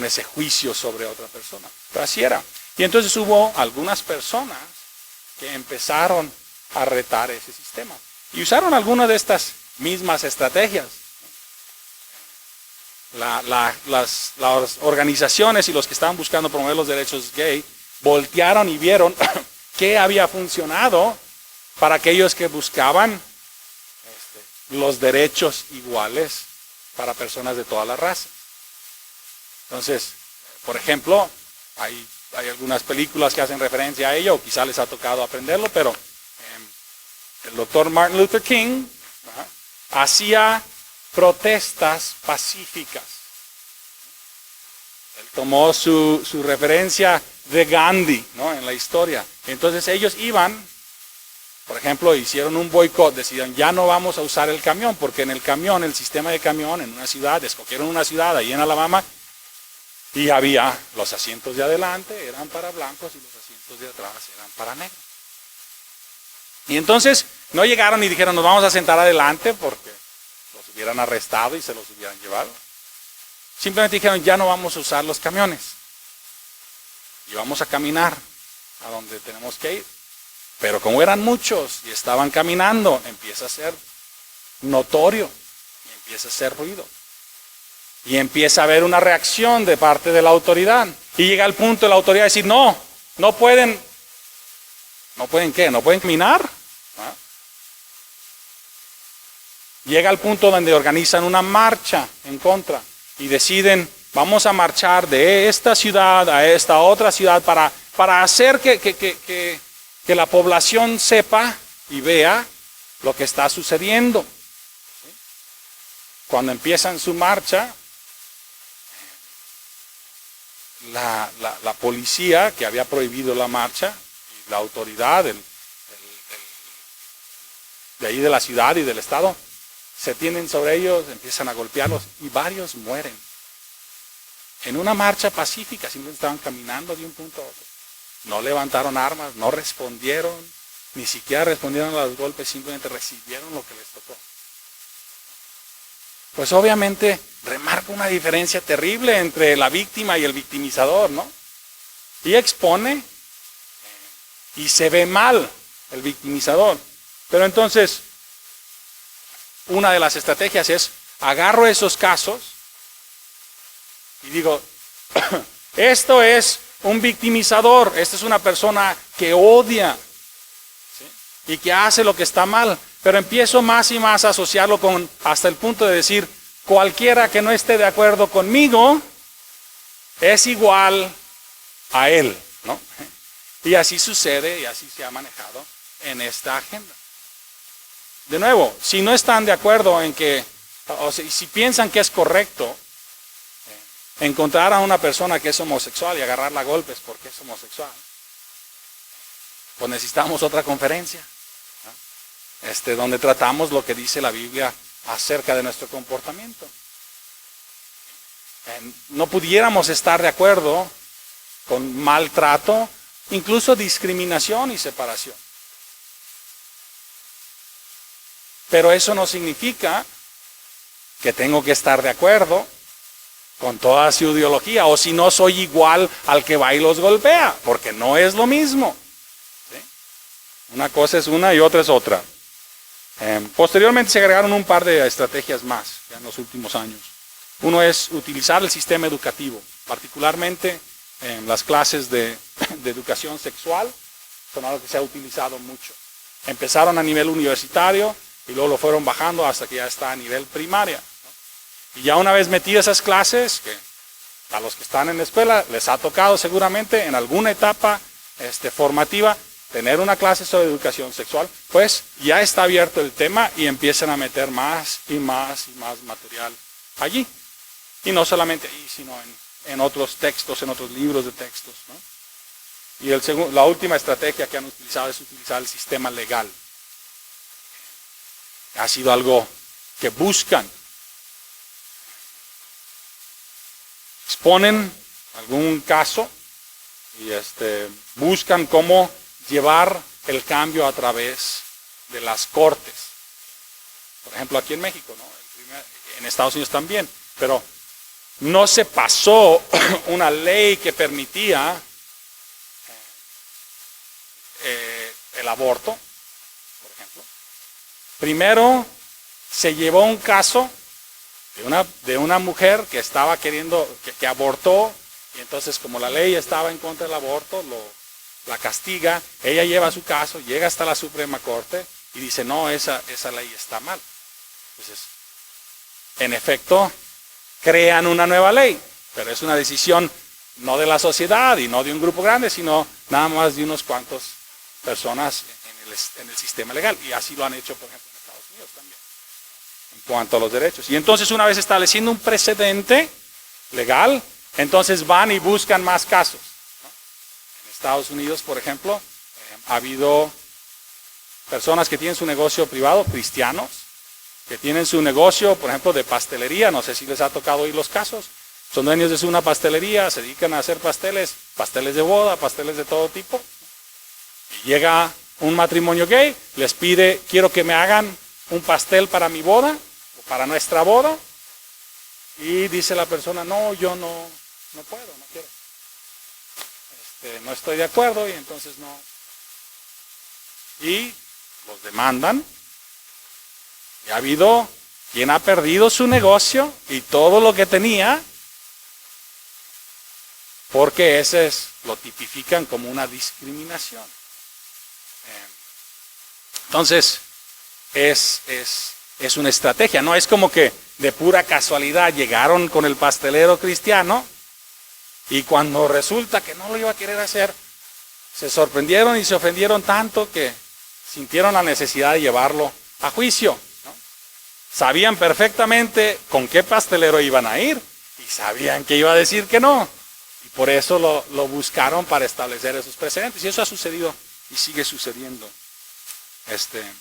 A: ese juicio sobre otra persona. Pero así era. Y entonces hubo algunas personas que empezaron a retar ese sistema. Y usaron algunas de estas mismas estrategias. las organizaciones y los que estaban buscando promover los derechos gay voltearon y vieron qué había funcionado para aquellos que buscaban los derechos iguales para personas de todas las razas. Entonces, por ejemplo, hay algunas películas que hacen referencia a ello, o quizá les ha tocado aprenderlo, pero el doctor Martin Luther King hacía protestas pacíficas. Él tomó su referencia de Gandhi, ¿no?, en la historia. Entonces ellos iban, por ejemplo, hicieron un boicot, decidieron ya no vamos a usar el camión, porque en el camión, el sistema de camión en una ciudad, escogieron una ciudad ahí en Alabama, y había los asientos de adelante eran para blancos y los asientos de atrás eran para negros. Y entonces no llegaron y dijeron nos vamos a sentar adelante porque los hubieran arrestado y se los hubieran llevado. Simplemente dijeron ya no vamos a usar los camiones y vamos a caminar a donde tenemos que ir. Pero como eran muchos y estaban caminando, empieza a ser notorio y empieza a ser ruido. Y empieza a haber una reacción de parte de la autoridad. Y llega el punto de la autoridad de decir, no pueden ¿qué? ¿No pueden caminar? ¿Ah? Llega el punto donde organizan una marcha en contra y deciden, vamos a marchar de esta ciudad a esta otra ciudad para hacer que la población sepa y vea lo que está sucediendo. ¿Sí? Cuando empiezan su marcha, la policía que había prohibido la marcha y la autoridad de ahí de la ciudad y del estado se tienen sobre ellos, empiezan a golpearlos y varios mueren. En una marcha pacífica, simplemente estaban caminando de un punto a otro. No levantaron armas, no respondieron, ni siquiera respondieron a los golpes, simplemente recibieron lo que les tocó. Pues obviamente remarca una diferencia terrible entre la víctima y el victimizador, ¿no? Y expone y se ve mal el victimizador. Pero entonces, una de las estrategias es, agarro esos casos y digo, esto es un victimizador, esta es una persona que odia, ¿sí?, y que hace lo que está mal. Pero empiezo más y más a asociarlo con, hasta el punto de decir, cualquiera que no esté de acuerdo conmigo es igual a él, ¿no? Y así sucede y así se ha manejado en esta agenda. De nuevo, si no están de acuerdo en que, o sea, si piensan que es correcto encontrar a una persona que es homosexual y agarrarla a golpes porque es homosexual, pues necesitamos otra conferencia, ¿no? Donde tratamos lo que dice la Biblia acerca de nuestro comportamiento. No pudiéramos estar de acuerdo con maltrato, incluso discriminación y separación. Pero eso no significa que tengo que estar de acuerdo con toda su ideología, o si no soy igual al que va y los golpea, porque no es lo mismo. ¿Sí? Una cosa es una y otra es otra. Posteriormente se agregaron un par de estrategias más ya en los últimos años. Uno es utilizar el sistema educativo, particularmente en las clases de educación sexual, son algo que se ha utilizado mucho. Empezaron a nivel universitario y luego lo fueron bajando hasta que ya está a nivel primaria, ¿no? Y ya una vez metidas esas clases, que a los que están en la escuela les ha tocado seguramente en alguna etapa formativa tener una clase sobre educación sexual, pues ya está abierto el tema y empiezan a meter más y más y más material allí. Y no solamente ahí, sino en otros textos, en otros libros de textos, ¿no? Y la última estrategia que han utilizado es utilizar el sistema legal. Ha sido algo que buscan. Exponen algún caso y buscan cómo llevar el cambio a través de las cortes. Por ejemplo, aquí en México, ¿no? En Estados Unidos también, pero no se pasó una ley que permitía el aborto, por ejemplo. Primero se llevó un caso de una mujer que estaba queriendo, que abortó, y entonces como la ley estaba en contra del aborto, la castiga, ella lleva su caso, llega hasta la Suprema Corte y dice, no, esa ley está mal. Entonces, en efecto, crean una nueva ley, pero es una decisión no de la sociedad y no de un grupo grande, sino nada más de unos cuantos personas en el sistema legal. Y así lo han hecho, por ejemplo, en Estados Unidos también, en cuanto a los derechos. Y entonces, una vez estableciendo un precedente legal, entonces van y buscan más casos. En Estados Unidos, por ejemplo, ha habido personas que tienen su negocio privado, cristianos, que tienen su negocio, por ejemplo, de pastelería, no sé si les ha tocado oír los casos, son dueños de una pastelería, se dedican a hacer pasteles de boda, pasteles de todo tipo, y llega un matrimonio gay, les pide, quiero que me hagan un pastel para mi boda, o para nuestra boda, y dice la persona, no, yo no puedo, no quiero, no estoy de acuerdo, y entonces no, y los demandan. Y ha habido quien ha perdido su negocio y todo lo que tenía, porque lo tipifican como una discriminación. Entonces, es una estrategia, no es como que de pura casualidad llegaron con el pastelero cristiano y cuando resulta que no lo iba a querer hacer, se sorprendieron y se ofendieron tanto que sintieron la necesidad de llevarlo a juicio. Sabían perfectamente con qué pastelero iban a ir y sabían que iba a decir que no. Y por eso lo buscaron para establecer esos precedentes. Y eso ha sucedido y sigue sucediendo en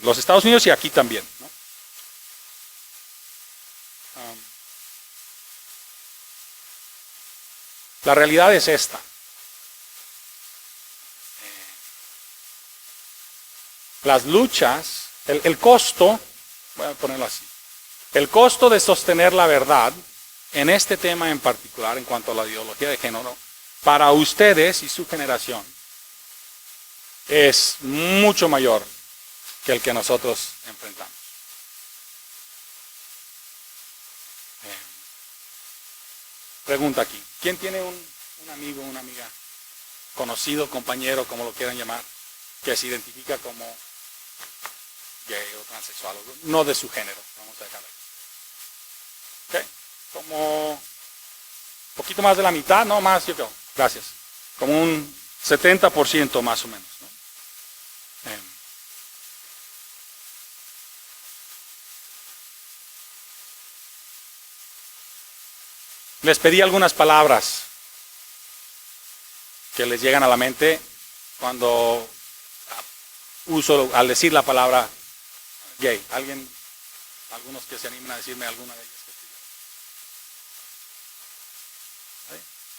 A: los Estados Unidos y aquí también, ¿no? La realidad es esta. Las luchas, el costo, voy a ponerlo así, el costo de sostener la verdad en este tema en particular, en cuanto a la ideología de género, para ustedes y su generación, es mucho mayor que el que nosotros enfrentamos. Pregunta aquí, ¿quién tiene un amigo, una amiga, conocido, compañero, como lo quieran llamar, que se identifica como gay o transexual, no de su género, vamos a dejarlo ahí? ¿Ok? Como un poquito más de la mitad, no más, yo creo, gracias, como un 70% más o menos, ¿no? Les pedí algunas palabras que les llegan a la mente cuando al decir la palabra gay. Algunos que se animan a decirme alguna de ellas.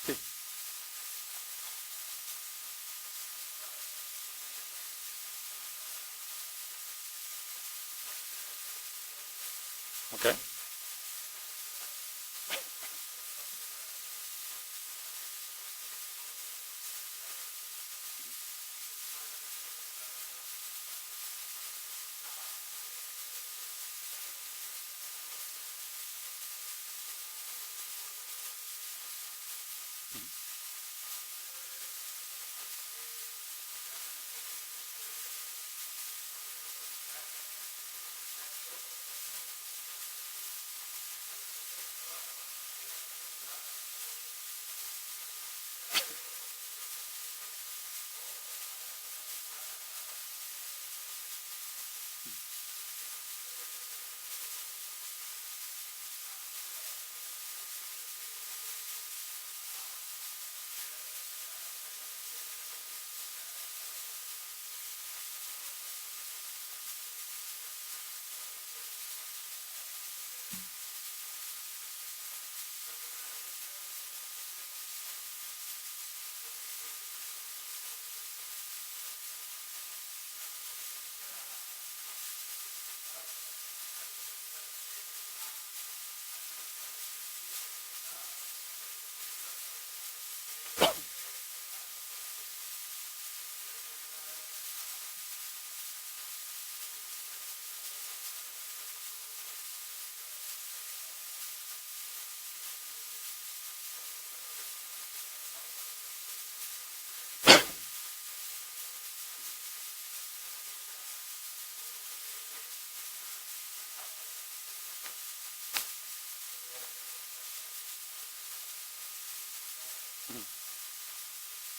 A: Sí. Ok.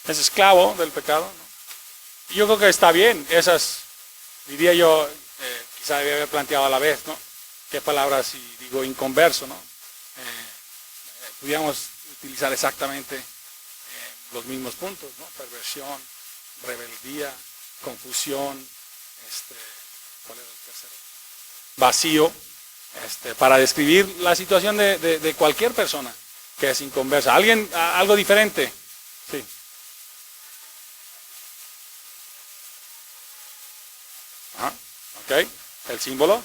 A: es esclavo del pecado, ¿no? Y yo creo que está bien, esas, diría yo, quizá debía haber planteado a la vez, ¿no? ¿Qué palabras si digo inconverso, ¿no? Pudiéramos utilizar exactamente los mismos puntos, ¿no? Perversión, rebeldía, confusión, ¿cuál era el tercero? Vacío, para describir la situación de cualquier persona que es inconversa. ¿Alguien, algo diferente? Sí. Ajá, ok. El símbolo.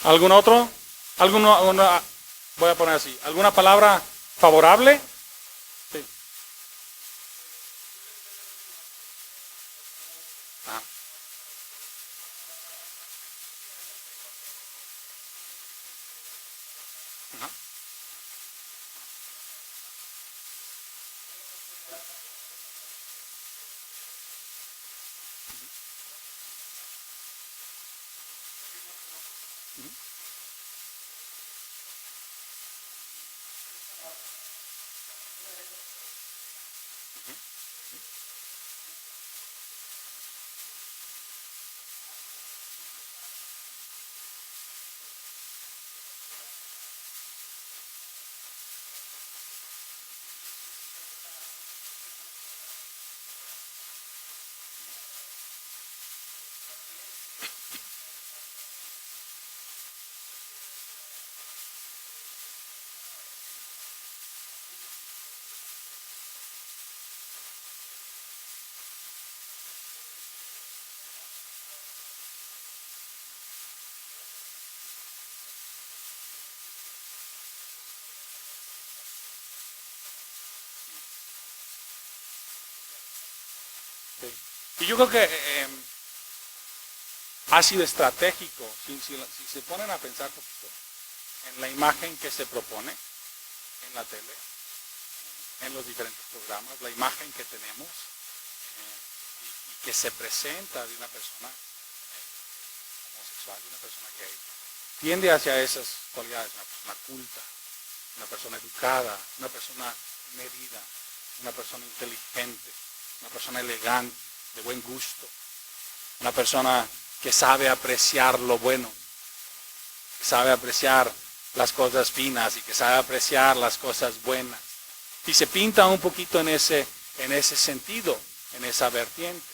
A: ¿Algún otro? Voy a poner así. ¿Alguna palabra favorable? Sí. Ajá. Ajá. Sí. Y yo creo que ha sido estratégico, si se ponen a pensar un poquito en la imagen que se propone en la tele, en los diferentes programas, la imagen que tenemos y que se presenta de una persona homosexual, de una persona gay, tiende hacia esas cualidades, una persona culta, una persona educada, una persona medida, una persona inteligente, una persona elegante, de buen gusto, una persona que sabe apreciar lo bueno, que sabe apreciar las cosas finas y que sabe apreciar las cosas buenas. Y se pinta un poquito en ese sentido, en esa vertiente.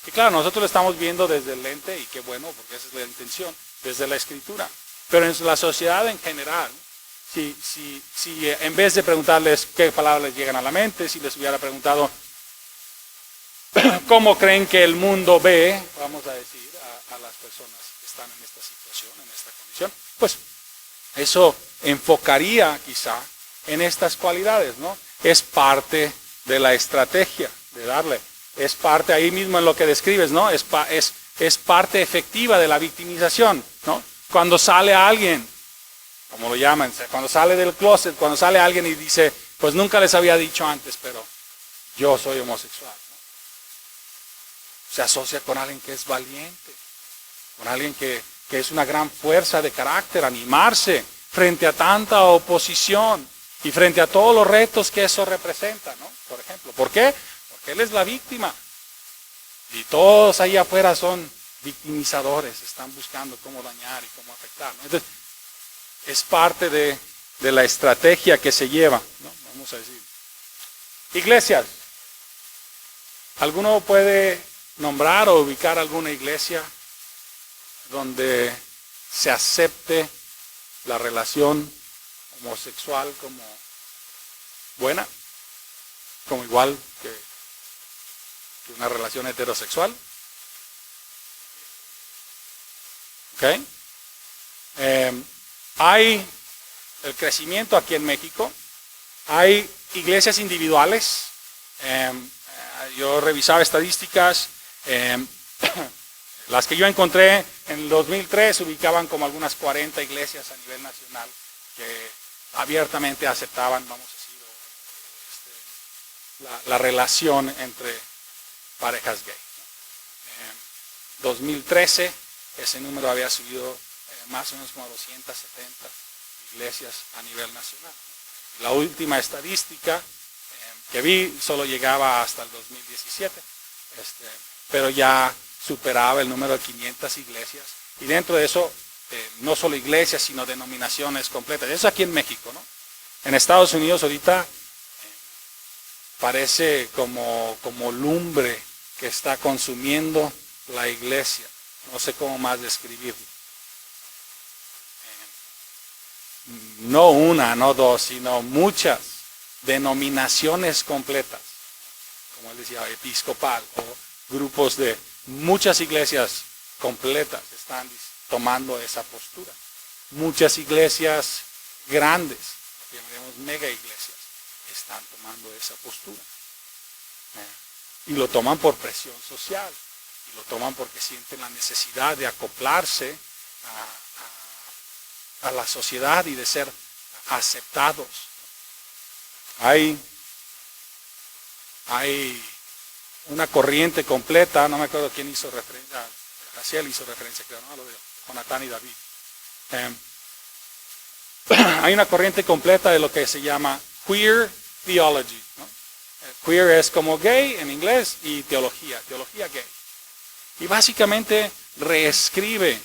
A: Y claro, nosotros lo estamos viendo desde el lente, y qué bueno, porque esa es la intención, desde la Escritura. Pero en la sociedad en general, si en vez de preguntarles qué palabras les llegan a la mente, si les hubiera preguntado cómo creen que el mundo ve, vamos a decir, a las personas que están en esta situación, en esta condición, pues eso enfocaría quizá en estas cualidades, ¿no? Es parte de la estrategia de darle, es parte ahí mismo en lo que describes, ¿no? Es parte efectiva de la victimización, ¿no? Cuando sale alguien, como lo llaman, cuando sale del closet, cuando sale alguien y dice, pues nunca les había dicho antes, pero yo soy homosexual, ¿no? Se asocia con alguien que es valiente, con alguien que es una gran fuerza de carácter, animarse frente a tanta oposición. Y frente a todos los retos que eso representa, ¿no? Por ejemplo, ¿por qué? Porque él es la víctima. Y todos ahí afuera son victimizadores, están buscando cómo dañar y cómo afectar, ¿no? Entonces, es parte de la estrategia que se lleva, ¿no? Vamos a decir. Iglesias. ¿Alguno puede nombrar o ubicar alguna iglesia donde se acepte la relación homosexual como buena, como igual que una relación heterosexual? ¿Ok? Hay el crecimiento aquí en México, hay iglesias individuales. Yo revisaba estadísticas, las que yo encontré en el 2003 ubicaban como algunas 40 iglesias a nivel nacional que abiertamente aceptaban, vamos a decir, la relación entre parejas gay. 2013 ese número había subido más o menos como a 270 iglesias a nivel nacional. La última estadística que vi solo llegaba hasta el 2017, pero ya superaba el número de 500 iglesias. Y dentro de eso, no solo iglesias, sino denominaciones completas. Eso aquí en México, ¿no? En Estados Unidos ahorita parece como lumbre que está consumiendo la iglesia. No sé cómo más describirlo. No una, no dos, sino muchas denominaciones completas, como él decía, episcopal, o grupos de muchas iglesias completas están tomando esa postura. Muchas iglesias grandes, lo que llamaríamos mega iglesias, están tomando esa postura. Y lo toman por presión social, y lo toman porque sienten la necesidad de acoplarse a la sociedad y de ser aceptados. Hay una corriente completa, no me acuerdo quién hizo referencia, Raciel hizo referencia, creo, ¿no? Lo de Jonathan y David. Hay una corriente completa de lo que se llama queer theology, ¿no? Queer es como gay en inglés y teología gay. Y básicamente reescribe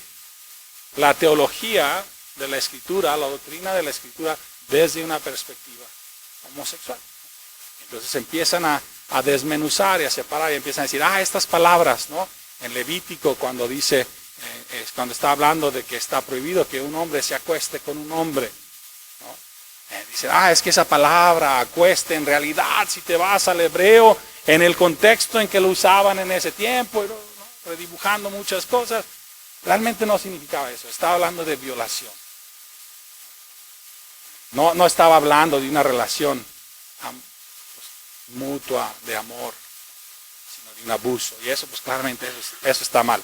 A: la teología de la Escritura, la doctrina de la Escritura desde una perspectiva homosexual. Entonces empiezan a desmenuzar y a separar y empiezan a decir, estas palabras, ¿no? En Levítico cuando dice, cuando está hablando de que está prohibido que un hombre se acueste con un hombre, ¿no? Dice, es que esa palabra acueste en realidad, si te vas al hebreo, en el contexto en que lo usaban en ese tiempo, ¿no? Redibujando muchas cosas, realmente no significaba eso, estaba hablando de violación. No estaba hablando de una relación mutua de amor, sino de un abuso. Y eso, pues claramente, eso está mal.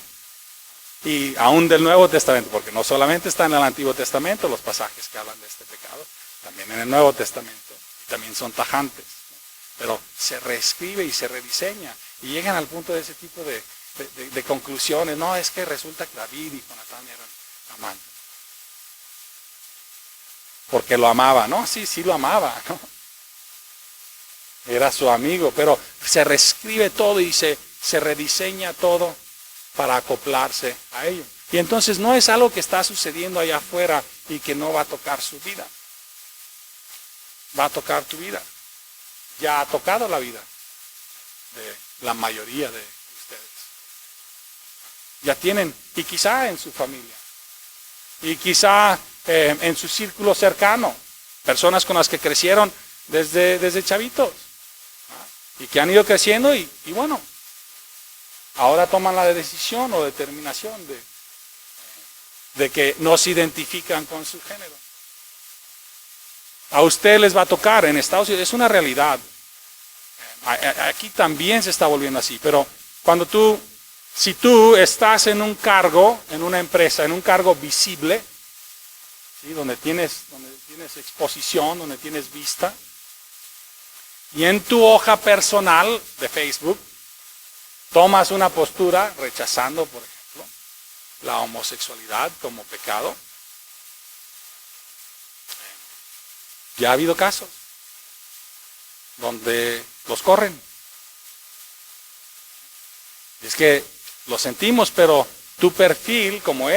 A: Y aún del Nuevo Testamento, porque no solamente está en el Antiguo Testamento los pasajes que hablan de este pecado, también en el Nuevo Testamento, y también son tajantes, ¿no? Pero se reescribe y se rediseña, y llegan al punto de ese tipo de conclusiones. No, es que resulta que David y Jonatán eran amantes. Porque lo amaba, ¿no? Sí lo amaba, ¿no? Era su amigo, pero se reescribe todo y se rediseña todo para acoplarse a ello. Y entonces no es algo que está sucediendo allá afuera y que no va a tocar su vida. Va a tocar tu vida. Ya ha tocado la vida de la mayoría de ustedes. Ya tienen, y quizá en su familia, y quizá en su círculo cercano, personas con las que crecieron desde chavitos, ¿no? Y que han ido creciendo y bueno, ahora toman la decisión o determinación de que no se identifican con su género. A usted les va a tocar en Estados Unidos, es una realidad. Aquí también se está volviendo así, pero si tú estás en un cargo, en una empresa, en un cargo visible, ¿sí? donde tienes exposición, donde tienes vista, y en tu hoja personal de Facebook tomas una postura rechazando, por ejemplo, la homosexualidad como pecado, Ya ha habido casos donde los corren. Es que lo sentimos, pero tu perfil, como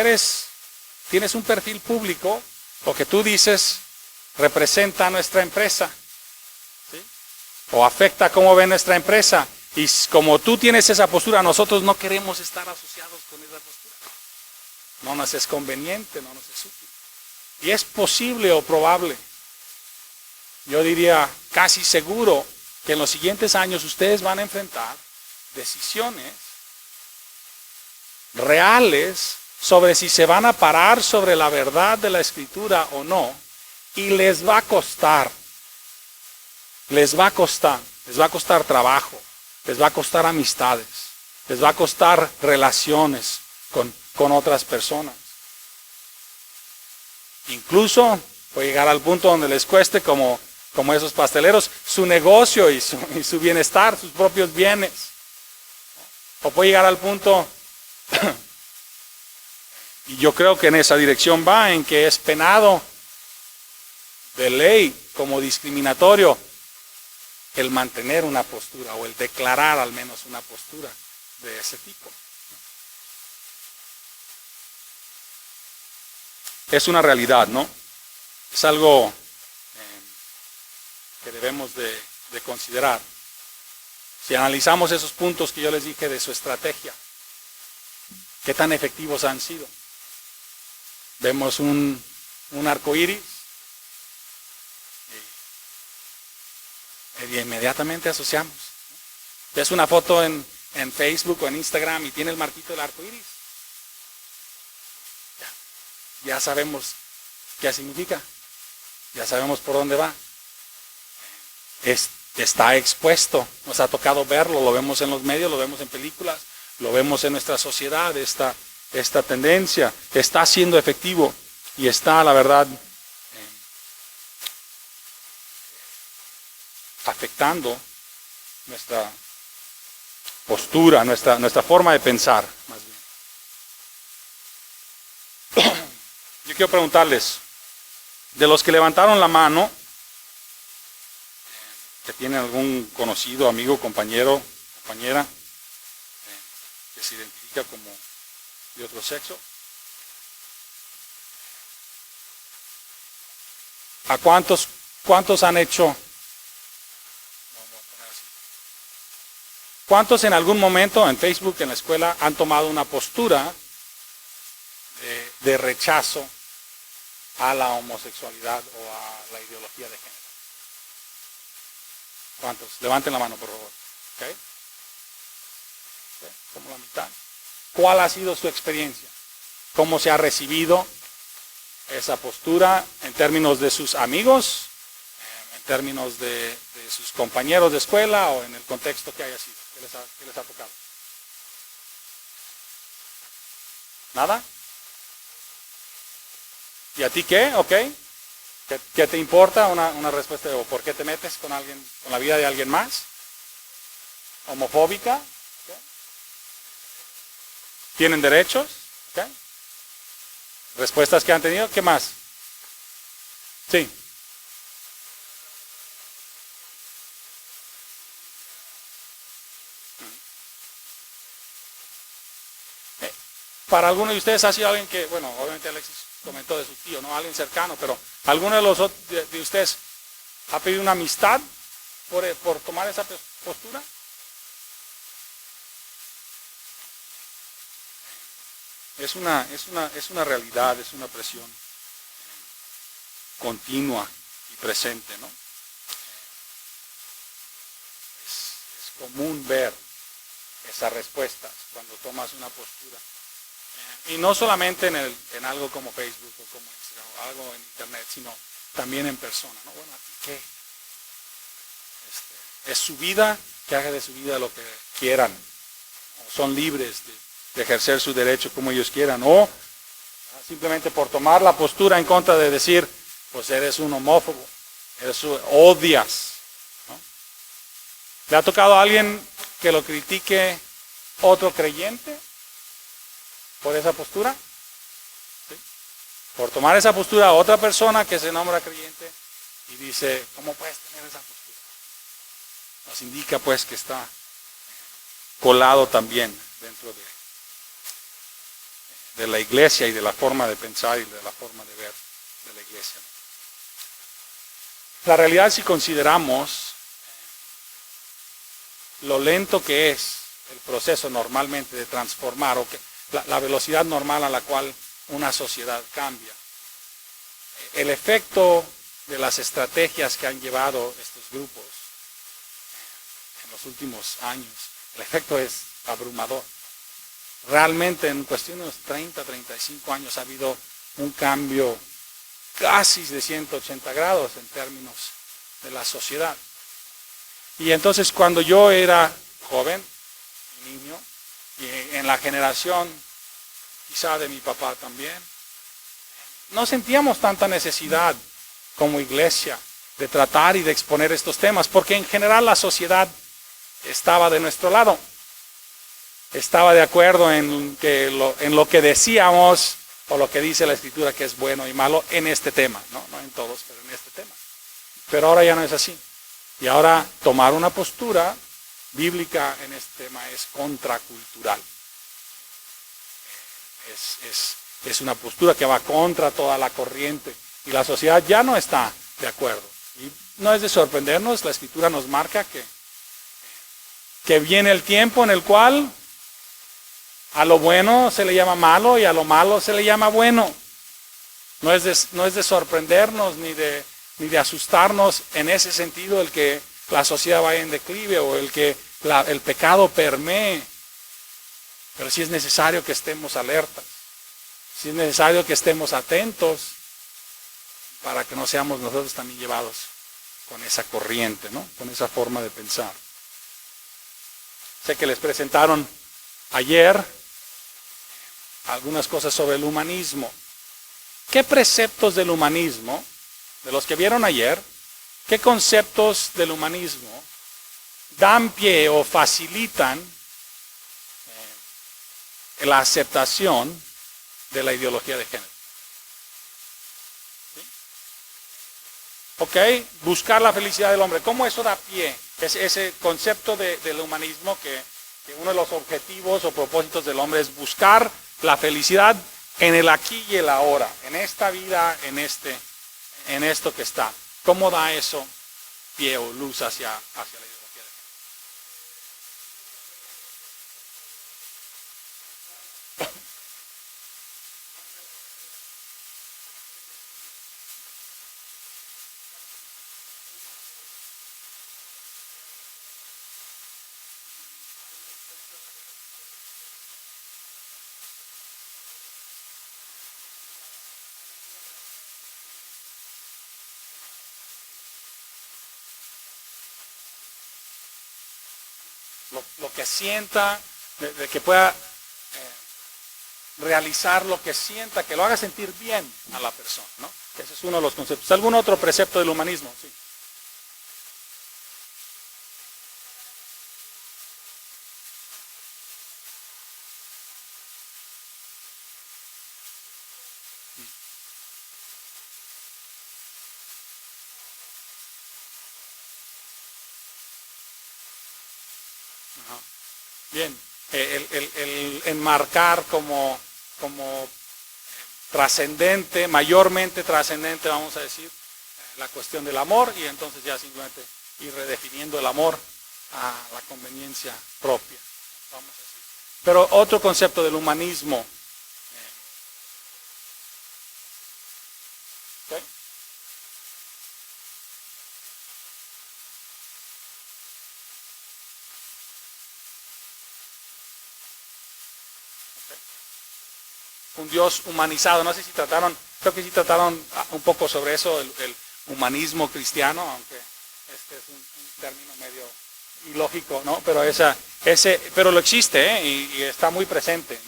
A: tienes un perfil público, lo que tú dices representa a nuestra empresa, ¿sí? O afecta cómo ve nuestra empresa. Y como tú tienes esa postura, nosotros no queremos estar asociados con esa postura. No nos es conveniente, no nos es útil. Y es posible o probable, yo diría casi seguro, que en los siguientes años ustedes van a enfrentar decisiones reales sobre si se van a parar sobre la verdad de la Escritura o no, y les va a costar trabajo, les va a costar amistades, les va a costar relaciones con otras personas. Incluso puede llegar al punto donde les cueste, como esos pasteleros, su negocio y su bienestar, sus propios bienes. O puede llegar al punto, y yo creo que en esa dirección va, en que es penado de ley como discriminatorio el mantener una postura o el declarar al menos una postura de ese tipo. Es una realidad, ¿no? Es algo que debemos de considerar. Si analizamos esos puntos que yo les dije de su estrategia, ¿qué tan efectivos han sido? Vemos un arco iris y inmediatamente asociamos. Ves una foto en Facebook o en Instagram y tiene el marquito del arco iris. Ya sabemos qué significa, ya sabemos por dónde va. Está expuesto, nos ha tocado verlo, lo vemos en los medios, lo vemos en películas, lo vemos en nuestra sociedad, esta tendencia está siendo efectivo y está, la verdad, afectando nuestra postura, nuestra forma de pensar, más bien. Yo quiero preguntarles, de los que levantaron la mano, que tienen algún conocido, amigo, compañero, compañera, que se identifica como de otro sexo, ¿a cuántos han hecho? ¿Cuántos en algún momento en Facebook, en la escuela, han tomado una postura de rechazo a la homosexualidad o a la ideología de género? ¿Cuántos? Levanten la mano, por favor. ¿Okay? Como la mitad. ¿Cuál ha sido su experiencia? ¿Cómo se ha recibido esa postura en términos de sus amigos, en términos de sus compañeros de escuela o en el contexto que haya sido? ¿Qué les ha tocado? ¿Nada? ¿Y a ti qué? ¿Ok? ¿Qué te importa una respuesta? ¿O por qué te metes con alguien, con la vida de alguien más? ¿Homofóbica? ¿Okay? ¿Tienen derechos? ¿Okay? ¿Respuestas que han tenido? ¿Qué más? Sí. Para algunos de ustedes ha sido alguien que, bueno, obviamente Alexis comentó de su tío, ¿no? Alguien cercano, pero ¿alguno de ustedes ha pedido una amistad por tomar esa postura? Es una realidad, es una presión continua y presente, ¿no? Es común ver esas respuestas cuando tomas una postura. Y no solamente en algo como Facebook o como Instagram o algo en Internet, sino también en persona, ¿no? Bueno, ¿qué? Es su vida, que haga de su vida lo que quieran. Son libres de ejercer su derecho como ellos quieran. O simplemente por tomar la postura en contra de decir, pues eres un homófobo, odias, ¿no? ¿Le ha tocado a alguien que lo critique otro creyente por esa postura? ¿Sí? Por tomar esa postura, otra persona que se nombra creyente Y dice, ¿cómo puedes tener esa postura? Nos indica pues que está colado también dentro de la iglesia y de la forma de pensar y de la forma de ver de la iglesia. La realidad, si consideramos lo lento que es el proceso normalmente de transformar, o que la velocidad normal a la cual una sociedad cambia, el efecto de las estrategias que han llevado estos grupos en los últimos años, el efecto es abrumador. Realmente en cuestión de unos 30, 35 años ha habido un cambio casi de 180 grados en términos de la sociedad. Y entonces cuando yo era joven, niño, y en la generación quizá de mi papá también, no sentíamos tanta necesidad como iglesia de tratar y de exponer estos temas, porque en general la sociedad estaba de nuestro lado. Estaba de acuerdo en lo que decíamos o lo que dice la Escritura que es bueno y malo en este tema, no en todos, pero en este tema. Pero ahora ya no es así. Y ahora tomar una postura bíblica en este tema es contracultural. Es una postura que va contra toda la corriente y la sociedad ya no está de acuerdo. Y no es de sorprendernos, la Escritura nos marca que viene el tiempo en el cual a lo bueno se le llama malo y a lo malo se le llama bueno. No es de sorprendernos ni de asustarnos en ese sentido el que la sociedad vaya en declive o el que el pecado permee. Pero sí es necesario que estemos alertas. Sí es necesario que estemos atentos para que no seamos nosotros también llevados con esa corriente, ¿no? Con esa forma de pensar. Sé que les presentaron ayer algunas cosas sobre el humanismo. ¿Qué preceptos del humanismo, de los que vieron ayer, qué conceptos del humanismo dan pie o facilitan la aceptación de la ideología de género? ¿Sí? Ok, buscar la felicidad del hombre. ¿Cómo eso da pie? Ese concepto del humanismo que uno de los objetivos o propósitos del hombre es buscar la felicidad en el aquí y el ahora, en esta vida, en esto que está. ¿Cómo da eso pie o luz hacia la ideología de género? Lo que sienta, de que pueda realizar lo que sienta, que lo haga sentir bien a la persona, ¿no? Ese es uno de los conceptos. ¿Algún otro precepto del humanismo? Sí. Ajá. Bien, el enmarcar como trascendente, mayormente trascendente, vamos a decir, la cuestión del amor, y entonces ya simplemente ir redefiniendo el amor a la conveniencia propia, vamos a decir. Pero otro concepto del humanismo. ¿Okay? Un Dios humanizado. No sé si trataron, creo que sí trataron un poco sobre eso, el humanismo cristiano, aunque este es un término medio ilógico, ¿no? Pero pero lo existe, ¿eh? y está muy presente,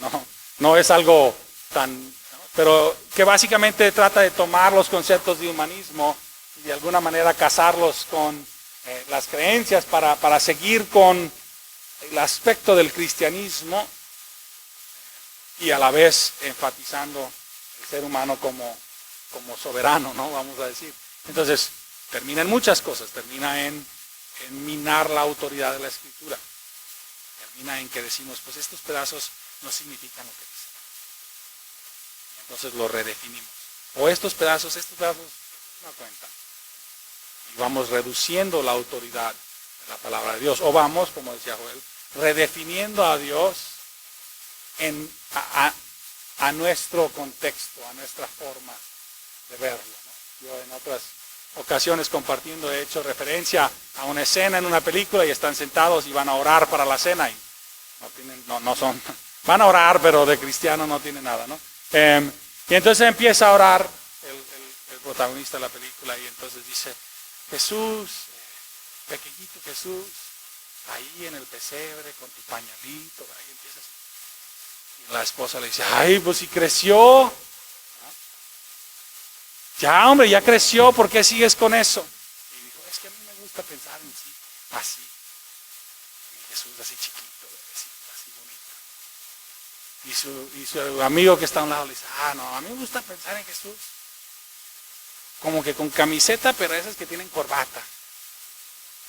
A: no es algo tan, ¿no? Pero que básicamente trata de tomar los conceptos de humanismo y de alguna manera casarlos con las creencias para seguir con el aspecto del cristianismo y a la vez enfatizando el ser humano como soberano, ¿no? Vamos a decir. Entonces, Termina en muchas cosas, termina en minar la autoridad de la Escritura. Termina en que decimos, pues estos pedazos no significan lo que dicen. Entonces lo redefinimos. O estos pedazos no cuentan. Y vamos reduciendo la autoridad de la palabra de Dios. O vamos, como decía Joel, redefiniendo a Dios a nuestro contexto, a nuestra forma de verlo, ¿no? Yo en otras ocasiones compartiendo he hecho referencia a una escena en una película y están sentados y van a orar para la cena y van a orar, pero de cristiano no tiene nada, ¿no? Y entonces empieza a orar el protagonista de la película y entonces dice, Jesús, pequeñito Jesús, ahí en el pesebre con tu pañalito, ahí empiezas. Y la esposa le dice, ay, pues si creció. Ya, hombre, ya creció, ¿por qué sigues con eso? Y dijo, es que a mí me gusta pensar en sí, así. Y Jesús así chiquito, así bonito. Y su amigo que está a un lado le dice, no, a mí me gusta pensar en Jesús. Como que con camiseta, pero esas que tienen corbata.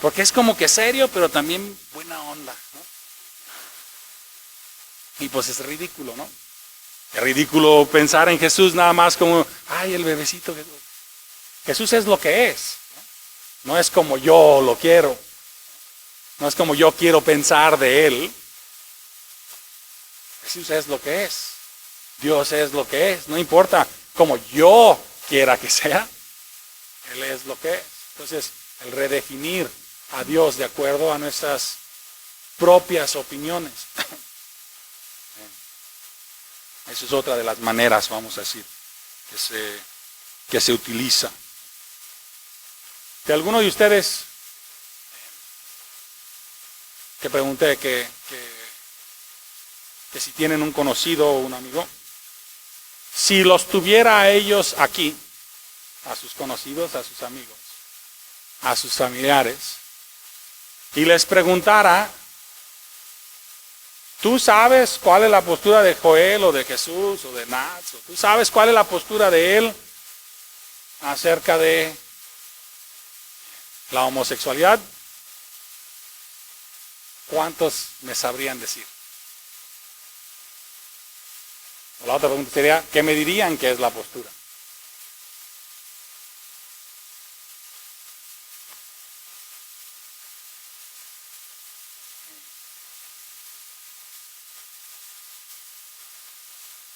A: Porque es como que serio, pero también buena onda, ¿no? Y pues es ridículo, ¿no? Es ridículo pensar en Jesús nada más como, ay, el bebecito Jesús. Jesús es lo que es, ¿no? No es como yo lo quiero. No es como yo quiero pensar de Él. Jesús es lo que es. Dios es lo que es. No importa como yo quiera que sea. Él es lo que es. Entonces, el redefinir a Dios de acuerdo a nuestras propias opiniones. Esa es otra de las maneras, vamos a decir, que se utiliza. De alguno de ustedes, que pregunté que si tienen un conocido o un amigo, si los tuviera a ellos aquí, a sus conocidos, a sus amigos, a sus familiares, y les preguntara, ¿tú sabes cuál es la postura de Joel o de Jesús o de Nats? ¿Tú sabes cuál es la postura de él acerca de la homosexualidad? ¿Cuántos me sabrían decir? La otra pregunta sería, ¿qué me dirían que es la postura?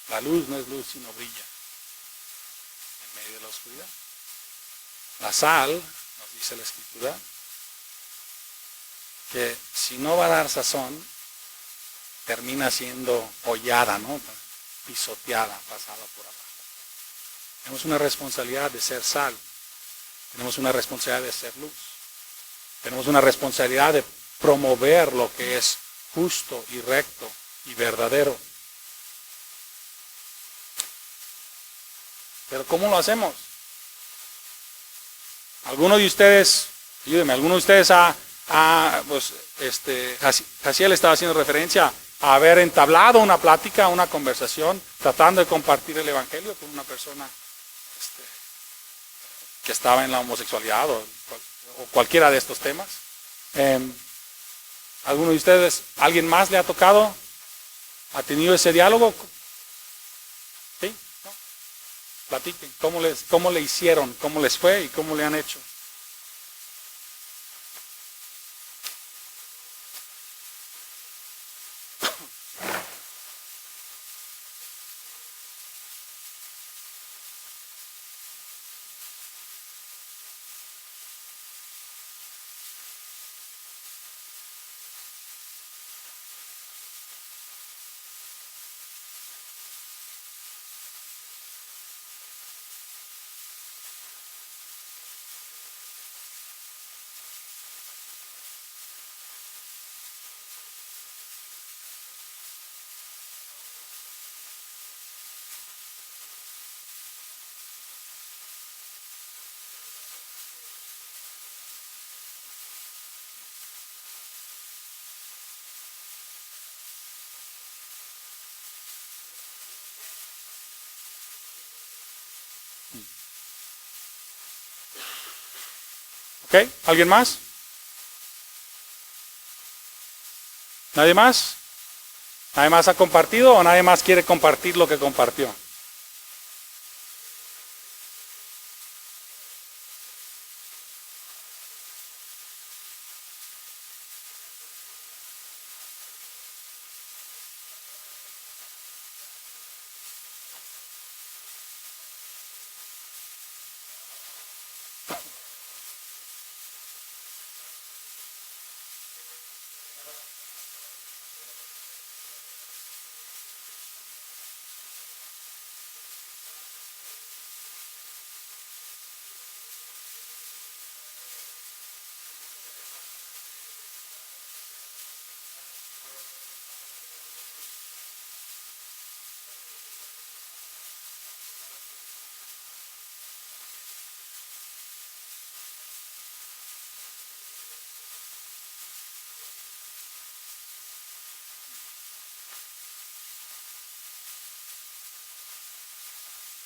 A: La luz no es luz, sino brilla en medio de la oscuridad. La sal, nos dice la Escritura, que si no va a dar sazón, termina siendo hollada, ¿no? Pisoteada, pasada por abajo. Tenemos una responsabilidad de ser sal. Tenemos una responsabilidad de ser luz. Tenemos una responsabilidad de promover lo que es justo y recto y verdadero. Pero ¿cómo lo hacemos? Alguno de ustedes, ayúdeme, alguno de ustedes Jaciel estaba haciendo referencia a haber entablado una plática, una conversación, tratando de compartir el evangelio con una persona que estaba en la homosexualidad o cualquiera de estos temas. ¿Alguno de ustedes, alguien más le ha tocado? ¿Ha tenido ese diálogo? ¿Sí? ¿No? Platiquen, ¿cómo le hicieron? ¿Cómo les fue? ¿Y cómo le han hecho? ¿Ok? ¿Alguien más? ¿Nadie más? ¿Nadie más ha compartido o nadie más quiere compartir lo que compartió?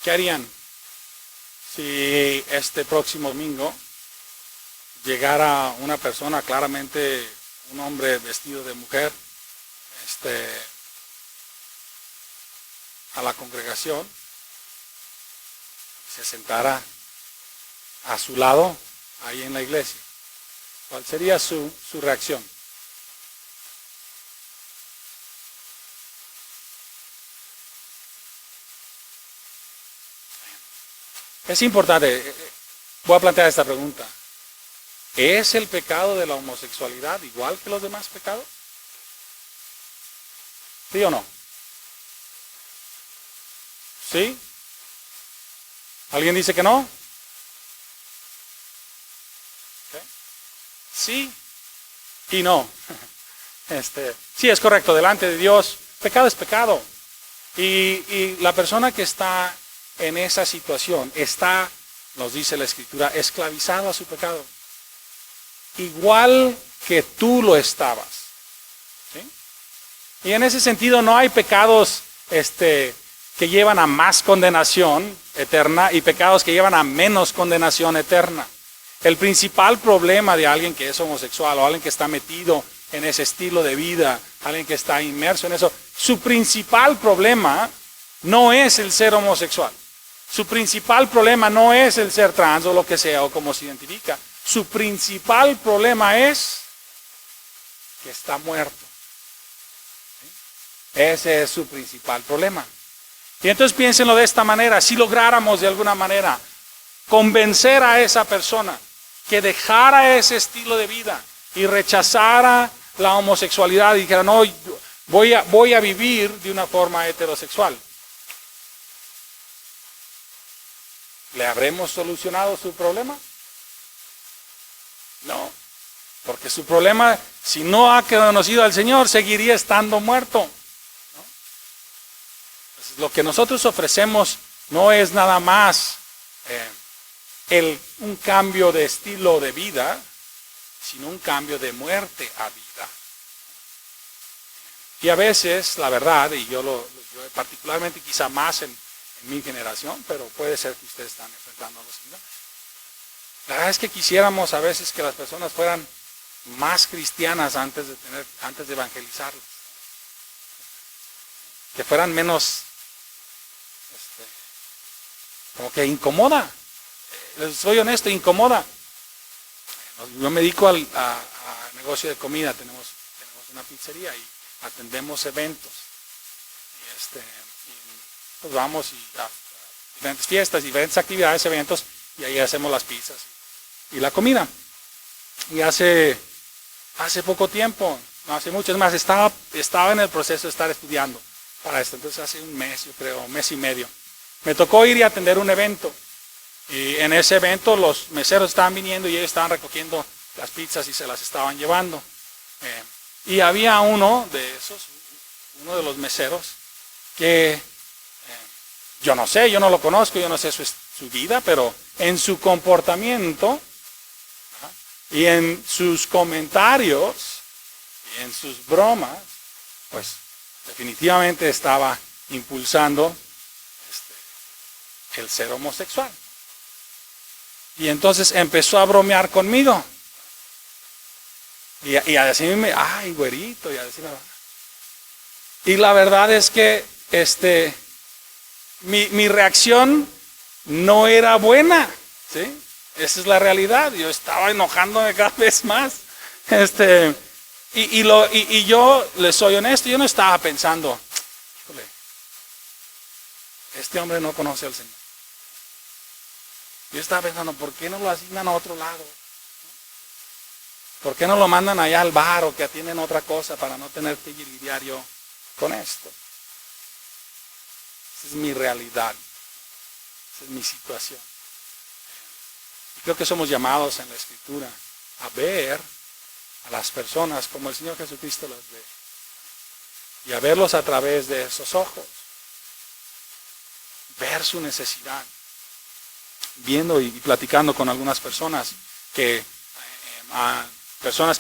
A: ¿Qué harían si este próximo domingo llegara una persona, claramente un hombre vestido de mujer, a la congregación, se sentara a su lado ahí en la iglesia? ¿Cuál sería su reacción? Es importante, voy a plantear esta pregunta. ¿Es el pecado de la homosexualidad igual que los demás pecados? ¿Sí o no? ¿Sí? ¿Alguien dice que no? ¿Okay? Sí y no. Sí, es correcto, delante de Dios, pecado es pecado. Y la persona que está en esa situación está, nos dice la Escritura, esclavizado a su pecado. Igual que tú lo estabas. ¿Sí? Y en ese sentido no hay pecados que llevan a más condenación eterna y pecados que llevan a menos condenación eterna. El principal problema de alguien que es homosexual o alguien que está metido en ese estilo de vida, alguien que está inmerso en eso, su principal problema no es el ser homosexual. Su principal problema no es el ser trans o lo que sea o cómo se identifica. Su principal problema es que está muerto. Ese es su principal problema. Y entonces piénsenlo de esta manera. Si lográramos de alguna manera convencer a esa persona que dejara ese estilo de vida y rechazara la homosexualidad y dijera, no, voy a vivir de una forma heterosexual, ¿le habremos solucionado su problema? No, porque su problema, si no ha conocido al Señor, seguiría estando muerto, ¿no? Entonces, lo que nosotros ofrecemos no es nada más un cambio de estilo de vida, sino un cambio de muerte a vida. Y a veces, la verdad, y yo particularmente quizá más en mi generación, pero puede ser que ustedes están enfrentando algo similar. La verdad es que quisiéramos a veces que las personas fueran más cristianas antes de evangelizarlas. Que fueran menos, como que incomoda. Les soy honesto, incomoda. Yo me dedico a negocio de comida, tenemos una pizzería y atendemos eventos. Y pues vamos a diferentes fiestas, diferentes actividades, eventos, y ahí hacemos las pizzas y la comida. Y hace poco tiempo, no hace mucho, es más, estaba en el proceso de estar estudiando para esto, entonces hace un mes, yo creo, un mes y medio. Me tocó ir y atender un evento, y en ese evento los meseros estaban viniendo y ellos estaban recogiendo las pizzas y se las estaban llevando. Y había uno de los meseros, que yo no sé, yo no lo conozco, yo no sé su vida, pero en su comportamiento y en sus comentarios y en sus bromas, pues definitivamente estaba impulsando el ser homosexual. Y entonces empezó a bromear conmigo. Y a decirme, ay, güerito, y a decirme. Y la verdad es que mi reacción no era buena, ¿sí? Esa es la realidad. Yo estaba enojándome cada vez más. Y yo les soy honesto, yo no estaba pensando, híjole, este hombre no conoce al Señor. Yo estaba pensando, ¿por qué no lo asignan a otro lado? ¿Por qué no lo mandan allá al bar o que atienden otra cosa para no tener que lidiar yo con esto? Esa es mi realidad. Esa es mi situación. Y creo que somos llamados en la Escritura a ver a las personas como el Señor Jesucristo las ve. Y a verlos a través de esos ojos. Ver su necesidad. Viendo y platicando con algunas personas que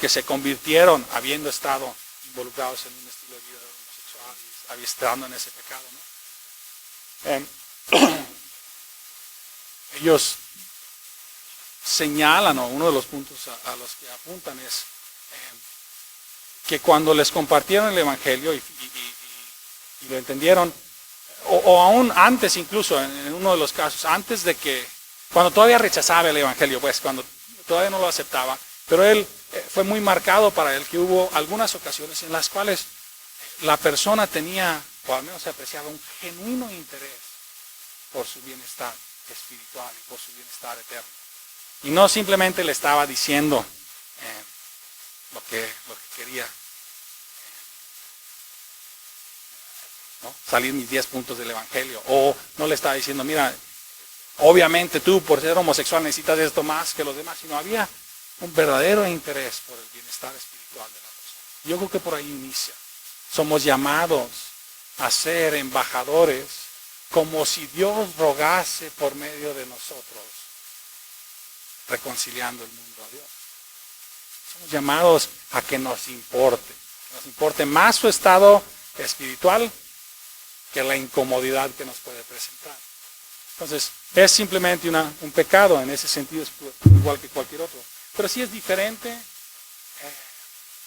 A: se convirtieron habiendo estado involucrados en un estilo de vida homosexual y estando en ese pecado, ¿no? Ellos señalan, o uno de los puntos a los que apuntan es que cuando les compartieron el Evangelio y lo entendieron, o aún antes incluso, en uno de los casos, antes de que, cuando todavía rechazaba el Evangelio, pues cuando todavía no lo aceptaba, pero él fue muy marcado para él que hubo algunas ocasiones en las cuales la persona tenía, o al menos se apreciaba, un genuino interés por su bienestar espiritual y por su bienestar eterno. Y no simplemente le estaba diciendo lo que quería, ¿no? Salir mis 10 puntos del Evangelio, o no le estaba diciendo, mira, obviamente tú por ser homosexual necesitas esto más que los demás, sino había un verdadero interés por el bienestar espiritual de la persona. Yo creo que por ahí inicia. Somos llamados a ser embajadores como si Dios rogase por medio de nosotros, reconciliando el mundo a Dios. Somos llamados a que nos importe más su estado espiritual que la incomodidad que nos puede presentar. Entonces, es simplemente un pecado, en ese sentido es igual que cualquier otro. Pero sí es diferente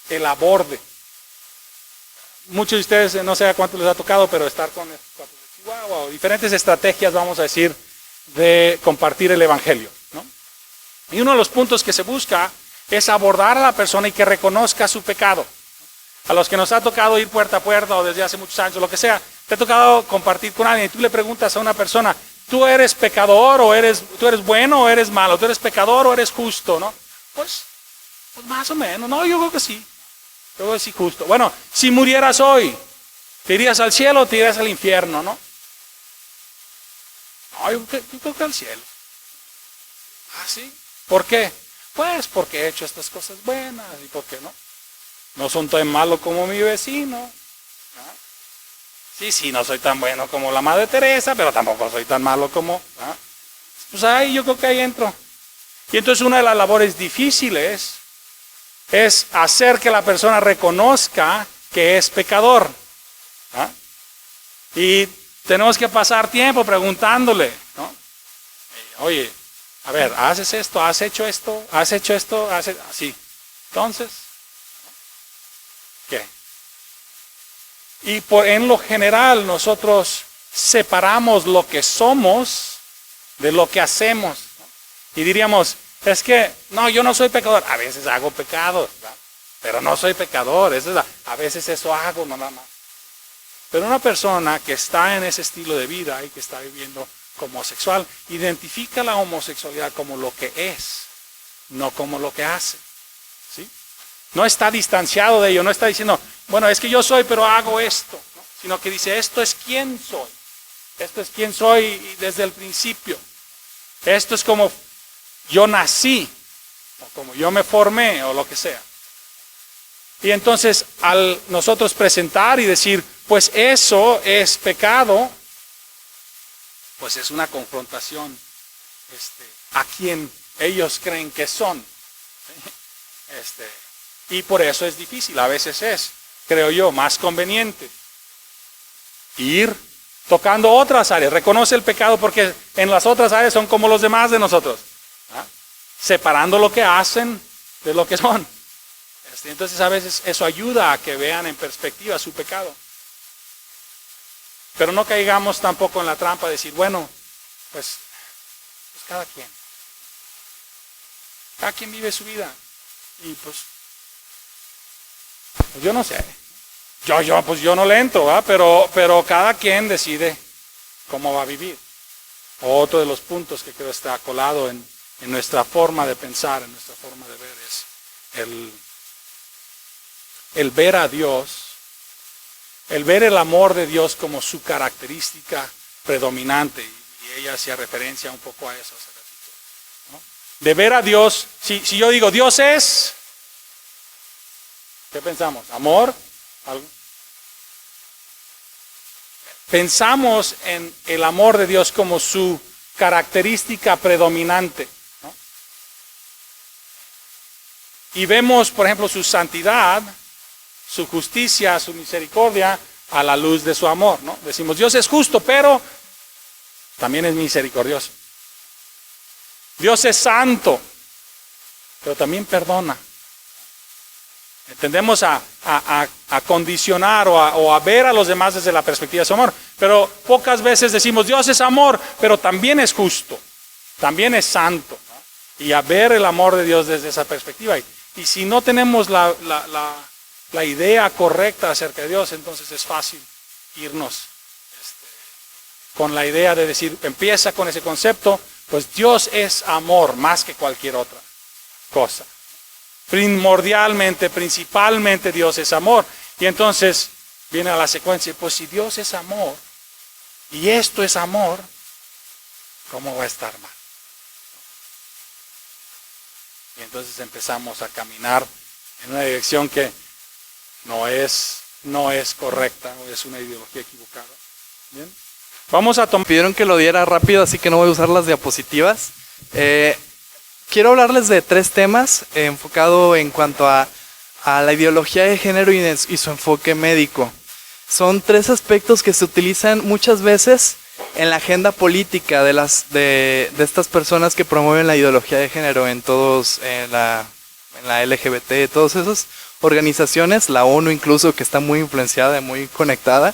A: el aborde. Muchos de ustedes, no sé a cuánto les ha tocado, pero estar con Chihuahua o diferentes estrategias, vamos a decir, de compartir el Evangelio, ¿no? Y uno de los puntos que se busca es abordar a la persona y que reconozca su pecado. A los que nos ha tocado ir puerta a puerta o desde hace muchos años o lo que sea, te ha tocado compartir con alguien y tú le preguntas a una persona, ¿tú eres pecador o tú eres bueno o eres malo? ¿Tú eres pecador o eres justo? ¿No? Pues más o menos. No, yo creo que sí. Yo creo que sí, justo. Bueno, si murieras hoy, ¿te irías al cielo o te irías al infierno? ¿No? No, yo creo que al cielo. ¿Ah, sí? ¿Por qué? Pues porque he hecho estas cosas buenas y por qué no. No son tan malos como mi vecino. ¿No? Sí, no soy tan bueno como la Madre Teresa, pero tampoco soy tan malo como... ¿no? Pues ahí yo creo que ahí entro. Y entonces una de las labores difíciles es hacer que la persona reconozca que es pecador. ¿No? Y tenemos que pasar tiempo preguntándole, ¿no? Oye, a ver, ¿haces esto? ¿Has hecho esto? ¿Has hecho esto? Así. Entonces, ¿qué? Y en lo general nosotros separamos lo que somos de lo que hacemos, ¿no? Y diríamos, es que, no, yo no soy pecador. A veces hago pecados, ¿verdad? Pero no soy pecador. A veces eso hago, no nada más. Pero una persona que está en ese estilo de vida y que está viviendo como homosexual, identifica la homosexualidad como lo que es, no como lo que hace. ¿Sí? No está distanciado de ello, no está diciendo, bueno, es que yo soy, pero hago esto, ¿no? Sino que dice, esto es quién soy. Esto es quién soy desde el principio. Esto es como yo nací, o como yo me formé, o lo que sea. Y entonces, al nosotros presentar y decir, pues eso es pecado, pues es una confrontación a quien ellos creen que son. Y por eso es difícil, a veces es, creo yo, más conveniente ir tocando otras áreas. Reconoce el pecado porque en las otras áreas son como los demás de nosotros. ¿Ah? separando lo que hacen de lo que son. Entonces a veces eso ayuda a que vean en perspectiva su pecado. Pero no caigamos tampoco en la trampa de decir, bueno, pues cada quien vive su vida. Y pues yo no sé. Pues yo no le entro, ¿verdad? Pero cada quien decide cómo va a vivir. Otro de los puntos que creo está colado en nuestra forma de pensar, en nuestra forma de ver, es el ver a Dios, el ver el amor de Dios como su característica predominante. Y ella hacía referencia un poco a eso hace ratito, ¿no? De ver a Dios, si yo digo Dios es, ¿qué pensamos? ¿Amor? ¿Algo? Pensamos en el amor de Dios como su característica predominante, ¿no? Y vemos, por ejemplo, su santidad, su justicia, su misericordia a la luz de su amor, ¿no? Decimos, Dios es justo, pero también es misericordioso. Dios es santo, pero también perdona. Tendemos a condicionar o a ver a los demás desde la perspectiva de su amor, pero pocas veces decimos, Dios es amor, pero también es justo, también es santo, ¿no? Y a ver el amor de Dios desde esa perspectiva. Y si no tenemos la idea correcta acerca de Dios, entonces es fácil irnos con la idea de decir, empieza con ese concepto, pues Dios es amor más que cualquier otra cosa. Primordialmente, principalmente Dios es amor. Y entonces viene a la secuencia, pues si Dios es amor y esto es amor, ¿cómo va a estar mal? Y entonces empezamos a caminar en una dirección que no es correcta, o es una ideología equivocada. ¿Bien? Vamos a tomar.
B: Pidieron que lo diera rápido, así que no voy a usar las diapositivas. Quiero hablarles de 3 temas enfocado en cuanto a la ideología de género y su enfoque médico. Son 3 aspectos que se utilizan muchas veces en la agenda política de estas personas que promueven la ideología de género en la LGBT, todas esas organizaciones, la ONU incluso, que está muy influenciada, muy conectada,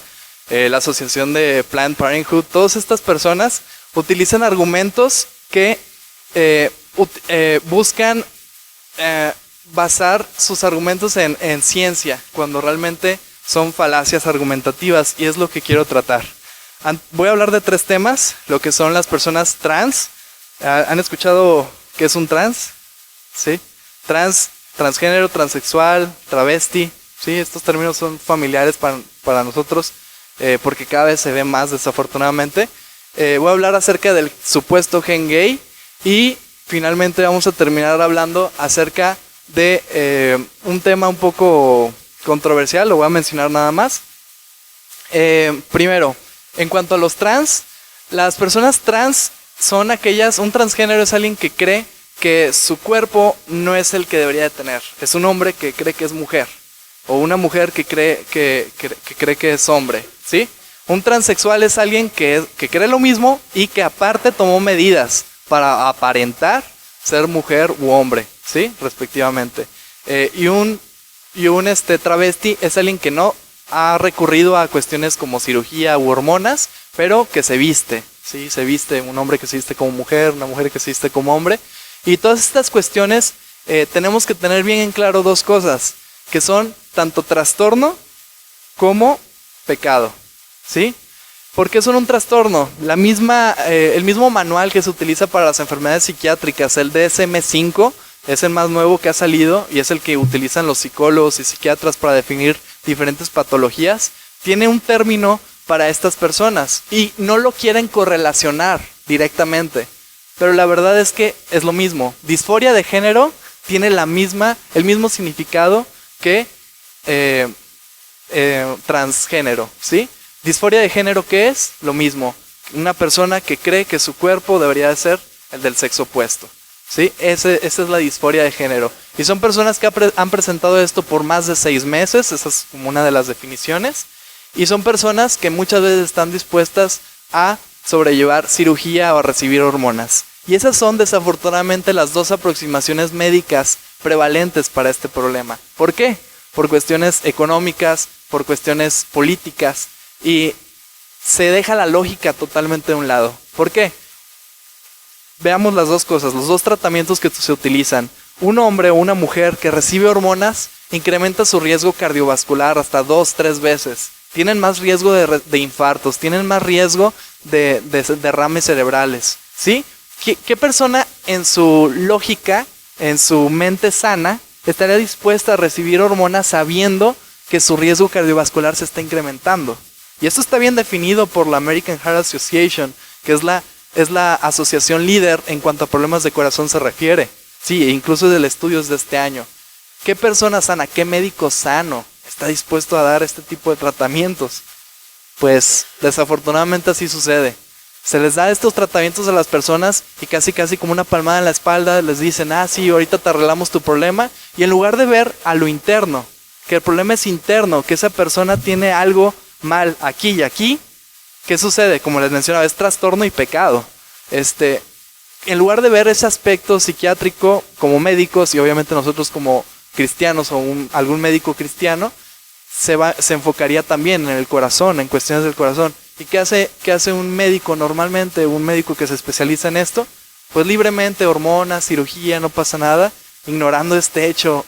B: la Asociación de Planned Parenthood, todas estas personas utilizan argumentos que buscan basar sus argumentos en ciencia, cuando realmente son falacias argumentativas, y es lo que quiero tratar. Voy a hablar de 3 temas, lo que son las personas trans. ¿Han escuchado qué es un trans? ¿Sí? Transgénero, transexual, travesti. ¿Sí? Estos términos son familiares para nosotros, porque cada vez se ve más, desafortunadamente. Voy a hablar acerca del supuesto gen gay, y finalmente vamos a terminar hablando acerca de un tema un poco controversial, lo voy a mencionar nada más. Primero, en cuanto a los trans, las personas trans son un transgénero es alguien que cree que su cuerpo no es el que debería de tener. Es un hombre que cree que es mujer, o una mujer que cree que es hombre, ¿sí? Un transexual es alguien que cree lo mismo y que aparte tomó medidas para aparentar ser mujer u hombre, ¿sí? Respectivamente. Y un travesti es alguien que no ha recurrido a cuestiones como cirugía u hormonas, pero que se viste, ¿sí? Se viste, un hombre que se viste como mujer, una mujer que se viste como hombre. Y todas estas cuestiones tenemos que tener bien en claro 2 cosas, que son tanto trastorno como pecado, ¿sí? ¿Por qué son un trastorno? El mismo manual que se utiliza para las enfermedades psiquiátricas, el DSM-5, es el más nuevo que ha salido y es el que utilizan los psicólogos y psiquiatras para definir diferentes patologías. Tiene un término para estas personas y no lo quieren correlacionar directamente, pero la verdad es que es lo mismo. Disforia de género tiene el mismo significado que transgénero, ¿sí? Disforia de género, ¿qué es? Lo mismo. Una persona que cree que su cuerpo debería de ser el del sexo opuesto, ¿sí? Esa es la disforia de género. Y son personas que han presentado esto por más de 6 meses, esa es como una de las definiciones. Y son personas que muchas veces están dispuestas a sobrellevar cirugía o a recibir hormonas. Y esas son desafortunadamente las dos aproximaciones médicas prevalentes para este problema. ¿Por qué? Por cuestiones económicas, por cuestiones políticas, y se deja la lógica totalmente de un lado. ¿Por qué? Veamos las dos cosas, los dos tratamientos que se utilizan. Un hombre o una mujer que recibe hormonas incrementa su riesgo cardiovascular hasta 2-3 veces. Tienen más riesgo de infartos, tienen más riesgo de derrames cerebrales. ¿Sí? ¿Qué persona en su lógica, en su mente sana, estaría dispuesta a recibir hormonas sabiendo que su riesgo cardiovascular se está incrementando? Y esto está bien definido por la American Heart Association, que es la asociación líder en cuanto a problemas de corazón se refiere. Sí, e incluso del estudio es de este año. ¿Qué persona sana, qué médico sano está dispuesto a dar este tipo de tratamientos? Pues desafortunadamente así sucede. Se les da estos tratamientos a las personas y casi como una palmada en la espalda les dicen, sí, ahorita te arreglamos tu problema. Y en lugar de ver a lo interno, que el problema es interno, que esa persona tiene algo mal aquí y aquí, ¿qué sucede? Como les mencionaba, es trastorno y pecado. En lugar de ver ese aspecto psiquiátrico como médicos y obviamente nosotros como cristianos o algún médico cristiano, se enfocaría también en el corazón, en cuestiones del corazón. ¿Y qué hace un médico normalmente, un médico que se especializa en esto? Pues libremente, hormonas, cirugía, no pasa nada, ignorando este hecho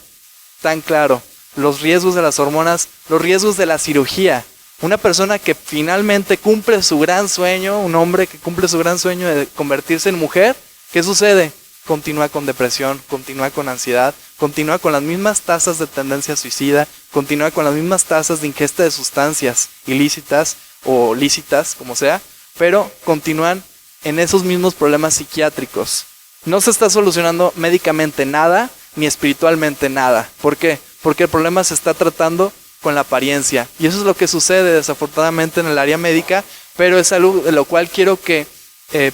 B: tan claro. Los riesgos de las hormonas, los riesgos de la cirugía. Una persona que finalmente cumple su gran sueño, un hombre que cumple su gran sueño de convertirse en mujer, ¿qué sucede? Continúa con depresión, continúa con ansiedad, continúa con las mismas tasas de tendencia suicida, continúa con las mismas tasas de ingesta de sustancias ilícitas o lícitas, como sea, pero continúan en esos mismos problemas psiquiátricos. No se está solucionando médicamente nada, ni espiritualmente nada. ¿Por qué? Porque el problema se está tratando con la apariencia. Y eso es lo que sucede desafortunadamente en el área médica, pero es algo de lo cual quiero que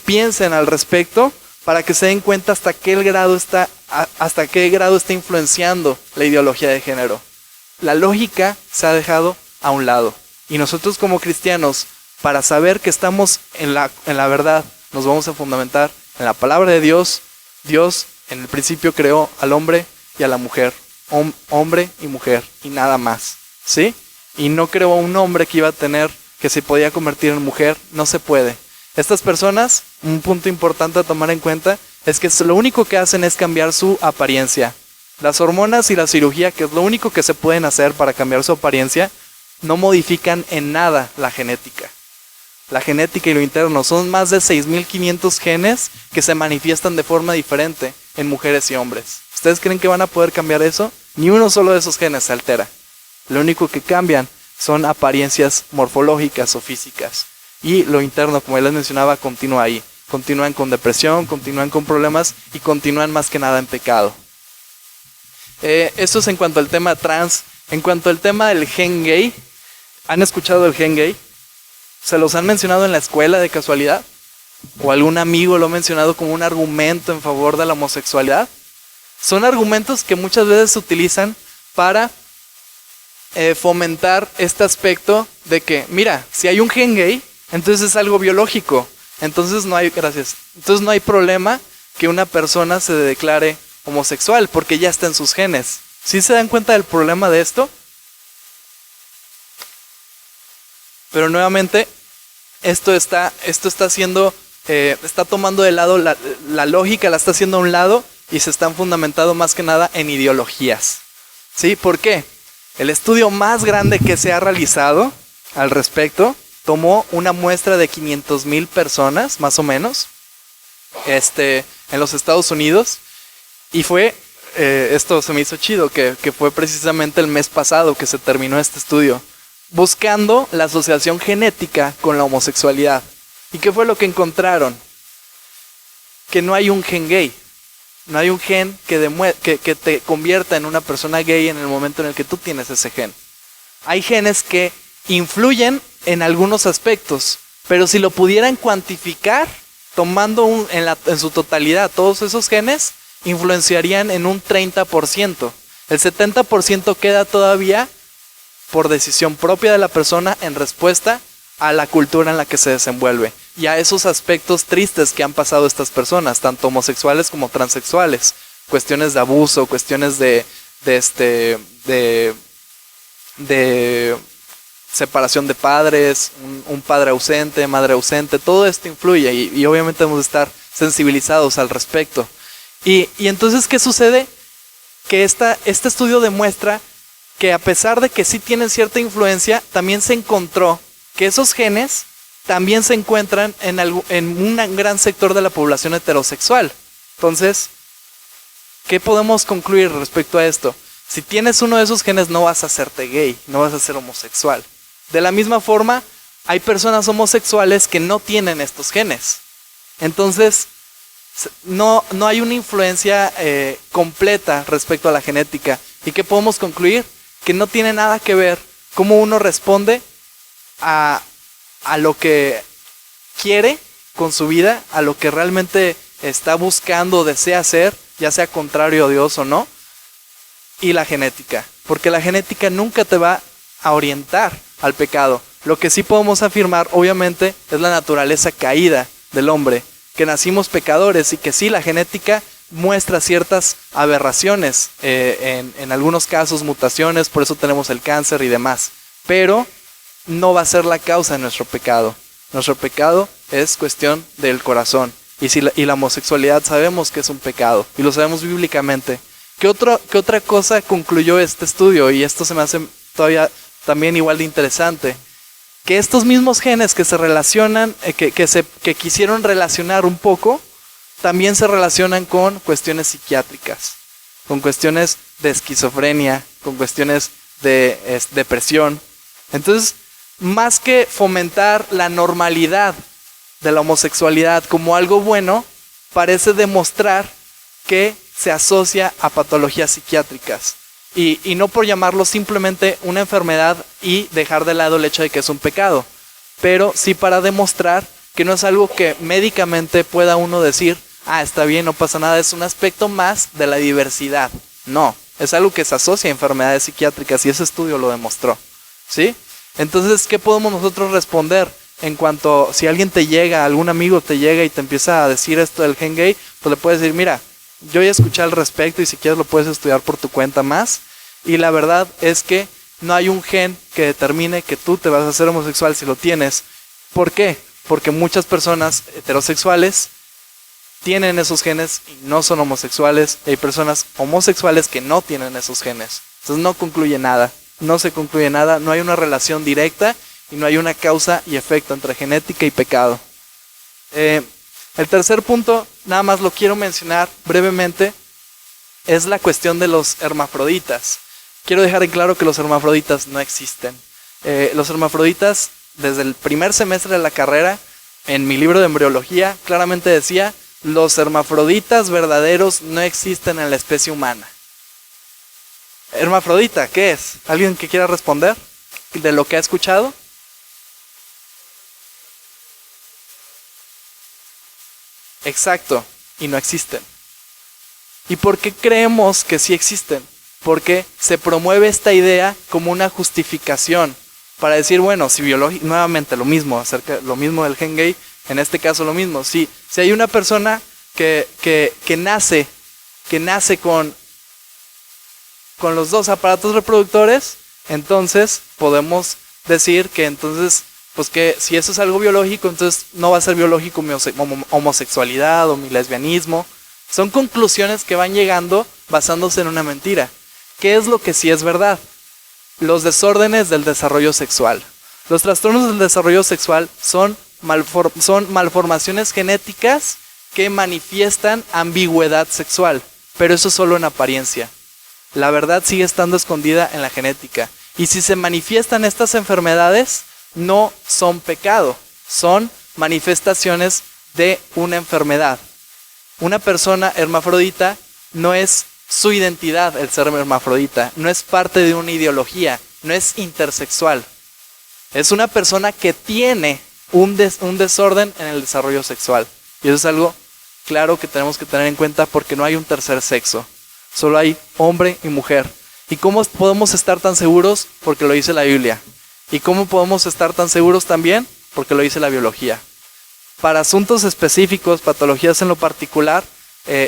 B: piensen al respecto para que se den cuenta hasta qué grado está influenciando la ideología de género. La lógica se ha dejado a un lado. Y nosotros como cristianos, para saber que estamos en la verdad, nos vamos a fundamentar en la palabra de Dios. Dios en el principio creó al hombre y a la mujer. Hombre y mujer y nada más. ¿Sí? Y no creó un hombre que se podía convertir en mujer. No se puede. Estas personas, un punto importante a tomar en cuenta, es que lo único que hacen es cambiar su apariencia. Las hormonas y la cirugía, que es lo único que se pueden hacer para cambiar su apariencia, no modifican en nada la genética. La genética y lo interno son más de 6.500 genes que se manifiestan de forma diferente en mujeres y hombres. ¿Ustedes creen que van a poder cambiar eso? Ni uno solo de esos genes se altera. Lo único que cambian son apariencias morfológicas o físicas. Y lo interno, como ya les mencionaba, continúa ahí. Continúan con depresión, continúan con problemas y continúan más que nada en pecado. Esto es en cuanto al tema trans. En cuanto al tema del gen gay, ¿han escuchado el gen gay? ¿Se los han mencionado en la escuela de casualidad? ¿O algún amigo lo ha mencionado como un argumento en favor de la homosexualidad? Son argumentos que muchas veces se utilizan para fomentar este aspecto de que, mira, si hay un gen gay, entonces es algo biológico. Entonces no hay problema que una persona se declare homosexual porque ya está en sus genes. ¿Sí se dan cuenta del problema de esto? Pero nuevamente, esto está tomando de lado la lógica, la está haciendo a un lado y se están fundamentando más que nada en ideologías. ¿Sí? ¿Por qué? El estudio más grande que se ha realizado al respecto tomó una muestra de 500,000 personas, más o menos, en los Estados Unidos, y fue, esto se me hizo chido, que fue precisamente el mes pasado que se terminó este estudio, buscando la asociación genética con la homosexualidad. ¿Y qué fue lo que encontraron? Que no hay un gen gay. No hay un gen que te convierta en una persona gay en el momento en el que tú tienes ese gen. Hay genes que influyen en algunos aspectos, pero si lo pudieran cuantificar, tomando en su totalidad todos esos genes, influenciarían en un 30%. El 70% queda todavía por decisión propia de la persona en respuesta a la cultura en la que se desenvuelve y a esos aspectos tristes que han pasado estas personas, tanto homosexuales como transexuales, cuestiones de abuso, cuestiones de separación de padres, un padre ausente, madre ausente, todo esto influye y obviamente debemos estar sensibilizados al respecto. Y entonces, ¿qué sucede? Que este estudio demuestra que a pesar de que sí tienen cierta influencia, también se encontró que esos genes también se encuentran en un gran sector de la población heterosexual. Entonces, ¿qué podemos concluir respecto a esto? Si tienes uno de esos genes, no vas a hacerte gay, no vas a ser homosexual. De la misma forma, hay personas homosexuales que no tienen estos genes. Entonces, no hay una influencia completa respecto a la genética. ¿Y qué podemos concluir? Que no tiene nada que ver cómo uno responde a lo que quiere con su vida, a lo que realmente está buscando, desea hacer, ya sea contrario a Dios o no, y la genética. Porque la genética nunca te va a orientar al pecado. Lo que sí podemos afirmar, obviamente, es la naturaleza caída del hombre, que nacimos pecadores y que sí, la genética muestra ciertas aberraciones, en algunos casos mutaciones, por eso tenemos el cáncer y demás, pero no va a ser la causa de nuestro pecado. Nuestro pecado es cuestión del corazón, y la homosexualidad sabemos que es un pecado, y lo sabemos bíblicamente. ¿Qué otra cosa concluyó este estudio? Y esto se me hace todavía también igual de interesante. Que estos mismos genes que se relacionan, que quisieron relacionar un poco, también se relacionan con cuestiones psiquiátricas, con cuestiones de esquizofrenia, con cuestiones de depresión. Entonces, más que fomentar la normalidad de la homosexualidad como algo bueno, parece demostrar que se asocia a patologías psiquiátricas. Y no por llamarlo simplemente una enfermedad y dejar de lado el hecho de que es un pecado, pero sí para demostrar que no es algo que médicamente pueda uno decir, está bien, no pasa nada, es un aspecto más de la diversidad. No, es algo que se asocia a enfermedades psiquiátricas y ese estudio lo demostró, ¿sí? Entonces, ¿qué podemos nosotros responder en cuanto si alguien te llega, algún amigo te llega y te empieza a decir esto del gen gay? Pues le puedes decir, mira, yo ya escuché al respecto y si quieres lo puedes estudiar por tu cuenta más. Y la verdad es que no hay un gen que determine que tú te vas a hacer homosexual si lo tienes. ¿Por qué? Porque muchas personas heterosexuales tienen esos genes y no son homosexuales. Y hay personas homosexuales que no tienen esos genes. Entonces no concluye nada. No se concluye nada. No hay una relación directa y no hay una causa y efecto entre genética y pecado. El tercer punto, nada más lo quiero mencionar brevemente, es la cuestión de los hermafroditas. Quiero dejar en claro que los hermafroditas no existen. Los hermafroditas, desde el primer semestre de la carrera, en mi libro de embriología, claramente decía, los hermafroditas verdaderos no existen en la especie humana. Hermafrodita, ¿qué es? ¿Alguien que quiera responder de lo que ha escuchado? Exacto, y no existen. ¿Y por qué creemos que sí existen? Porque se promueve esta idea como una justificación para decir, bueno, si nuevamente lo mismo del gen gay, en este caso lo mismo, si hay una persona que nace con los dos aparatos reproductores, entonces podemos decir que entonces, pues que si eso es algo biológico, entonces no va a ser biológico mi homosexualidad o mi lesbianismo. Son conclusiones que van llegando basándose en una mentira. ¿Qué es lo que sí es verdad? Los desórdenes del desarrollo sexual. Los trastornos del desarrollo sexual son malformaciones genéticas que manifiestan ambigüedad sexual, pero eso solo en apariencia. La verdad sigue estando escondida en la genética. Y si se manifiestan estas enfermedades, no son pecado, son manifestaciones de una enfermedad. Una persona hermafrodita no es su identidad el ser hermafrodita, no es parte de una ideología, no es intersexual. Es una persona que tiene un desorden en el desarrollo sexual. Y eso es algo claro que tenemos que tener en cuenta porque no hay un tercer sexo. Solo hay hombre y mujer. ¿Y cómo podemos estar tan seguros? Porque lo dice la Biblia. ¿Y cómo podemos estar tan seguros también? Porque lo dice la biología. Para asuntos específicos, patologías en lo particular,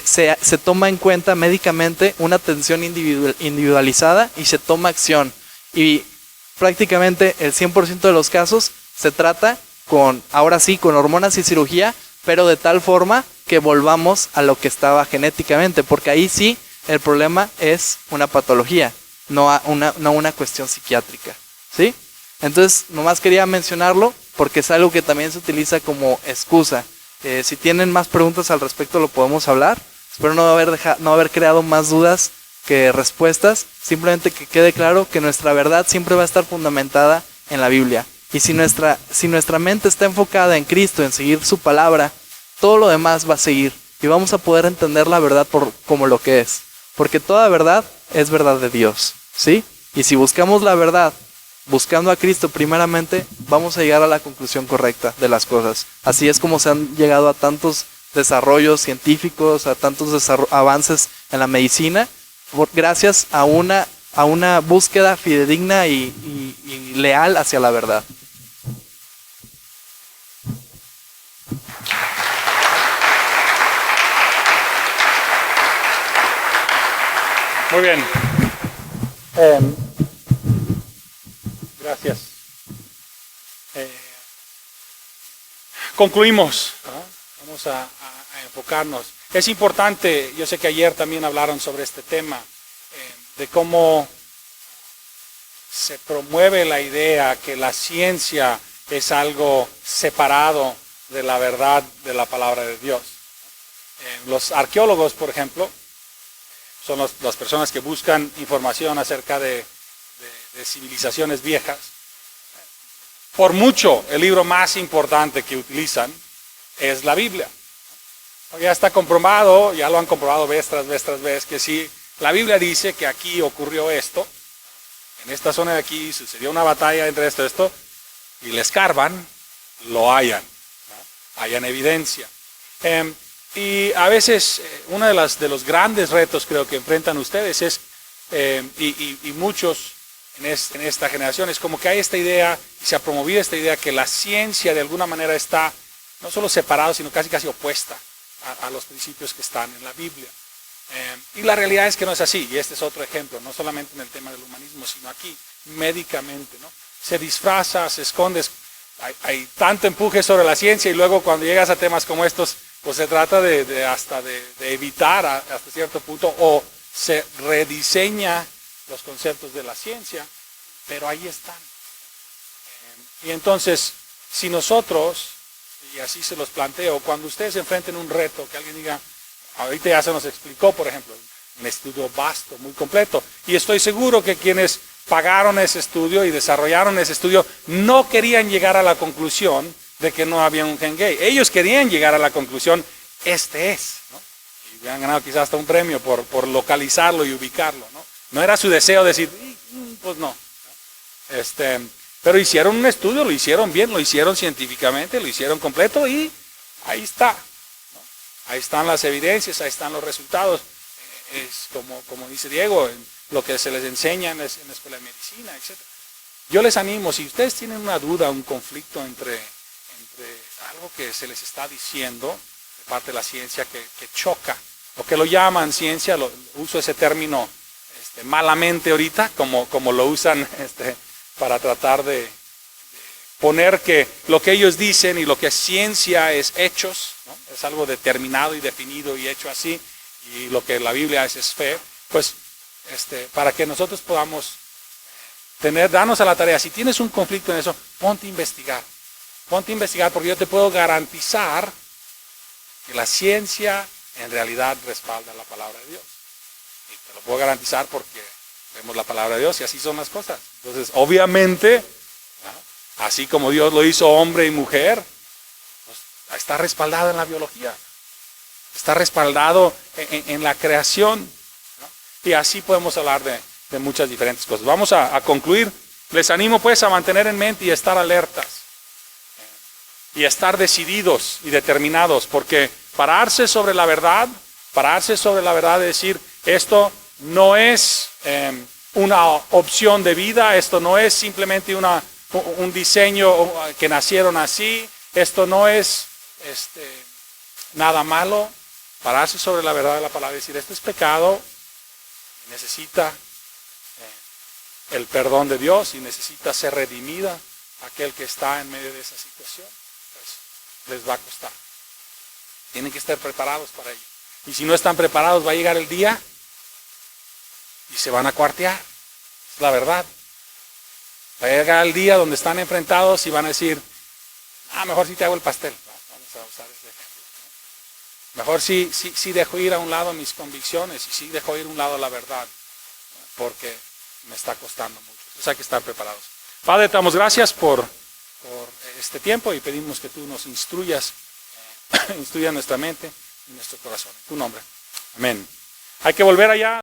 B: se toma en cuenta médicamente una atención individualizada y se toma acción. Y prácticamente el 100% de los casos se trata ahora sí, con hormonas y cirugía, pero de tal forma que volvamos a lo que estaba genéticamente, porque ahí sí el problema es una patología, no una cuestión psiquiátrica, ¿sí? Entonces, nomás quería mencionarlo porque es algo que también se utiliza como excusa. Si tienen más preguntas al respecto lo podemos hablar. Espero no haber creado más dudas que respuestas. Simplemente que quede claro que nuestra verdad siempre va a estar fundamentada en la Biblia. Y si nuestra mente está enfocada en Cristo, en seguir su palabra, todo lo demás va a seguir. Y vamos a poder entender la verdad como lo que es. Porque toda verdad es verdad de Dios, ¿sí? Y si buscamos la verdad, buscando a Cristo primeramente, vamos a llegar a la conclusión correcta de las cosas. Así es como se han llegado a tantos desarrollos científicos, a tantos avances en la medicina, gracias a una búsqueda fidedigna y leal hacia la verdad.
A: Muy bien. Gracias. Concluimos, ¿no? Vamos a enfocarnos. Es importante, yo sé que ayer también hablaron sobre este tema, de cómo se promueve la idea que la ciencia es algo separado de la verdad de la palabra de Dios. Los arqueólogos, por ejemplo, son las personas que buscan información acerca de civilizaciones viejas. Por mucho, el libro más importante que utilizan es la Biblia. Ya está comprobado, ya lo han comprobado vez tras vez, que si la Biblia dice que aquí ocurrió esto, en esta zona de aquí sucedió una batalla entre esto, y le escarban, lo hallan, ¿no? Hayan evidencia. Y a veces uno de los grandes retos creo que enfrentan ustedes es, y muchos en esta generación, es como que hay esta idea, y se ha promovido esta idea que la ciencia de alguna manera está no solo separada, sino casi opuesta a los principios que están en la Biblia. Y la realidad es que no es así, y este es otro ejemplo, no solamente en el tema del humanismo, sino aquí, médicamente, ¿no? Se disfraza, se esconde, hay tanto empuje sobre la ciencia, y luego cuando llegas a temas como estos, pues se trata de evitar hasta cierto punto, o se rediseña los conceptos de la ciencia, pero ahí están. Y entonces, si nosotros, y así se los planteo, cuando ustedes enfrenten un reto, que alguien diga, ahorita ya se nos explicó, por ejemplo, un estudio vasto, muy completo, y estoy seguro que quienes pagaron ese estudio y desarrollaron ese estudio no querían llegar a la conclusión de que no había un gen gay. Ellos querían llegar a la conclusión, este es, ¿no? Y hubieran ganado quizás hasta un premio por localizarlo y ubicarlo, ¿no? No era su deseo decir, pues no. Pero hicieron un estudio, lo hicieron bien, lo hicieron científicamente, lo hicieron completo y ahí está, ¿no? Ahí están las evidencias, ahí están los resultados. Es como dice Diego, lo que se les enseña en la escuela de medicina, etc. Yo les animo, si ustedes tienen una duda, un conflicto entre algo que se les está diciendo de parte de la ciencia que choca, o que lo llaman ciencia, uso ese término malamente ahorita, como lo usan para tratar de poner que lo que ellos dicen y lo que es ciencia es hechos, ¿no? Es algo determinado y definido y hecho así, y lo que la Biblia es fe, pues para que nosotros podamos darnos a la tarea. Si tienes un conflicto en eso, ponte a investigar porque yo te puedo garantizar que la ciencia en realidad respalda la palabra de Dios. Y te lo puedo garantizar porque vemos la palabra de Dios y así son las cosas. Entonces, obviamente, ¿no? Así como Dios lo hizo hombre y mujer, pues, está respaldado en la biología, está respaldado en la creación, ¿no? Y así podemos hablar de muchas diferentes cosas. Vamos a concluir. Les animo pues a mantener en mente y estar alertas y estar decididos y determinados, porque pararse sobre la verdad de decir, esto no es una opción de vida, esto no es simplemente una un diseño que nacieron así. Esto no es nada malo. Pararse sobre la verdad de la palabra y decir, esto es pecado, necesita el perdón de Dios y necesita ser redimida aquel que está en medio de esa situación. Pues les va a costar. Tienen que estar preparados para ello. Y si no están preparados, va a llegar el día y se van a cuartear. Es la verdad. Va a llegar el día donde están enfrentados y van a decir, mejor si te hago el pastel. Vamos a usar ese ejemplo. Mejor sí dejo ir a un lado mis convicciones y sí dejo ir a un lado la verdad, porque me está costando mucho. Entonces hay que estar preparados. Padre, te damos gracias por este tiempo y pedimos que tú nos instruyas nuestra mente y nuestro corazón. En tu nombre. Amén. Hay que volver allá.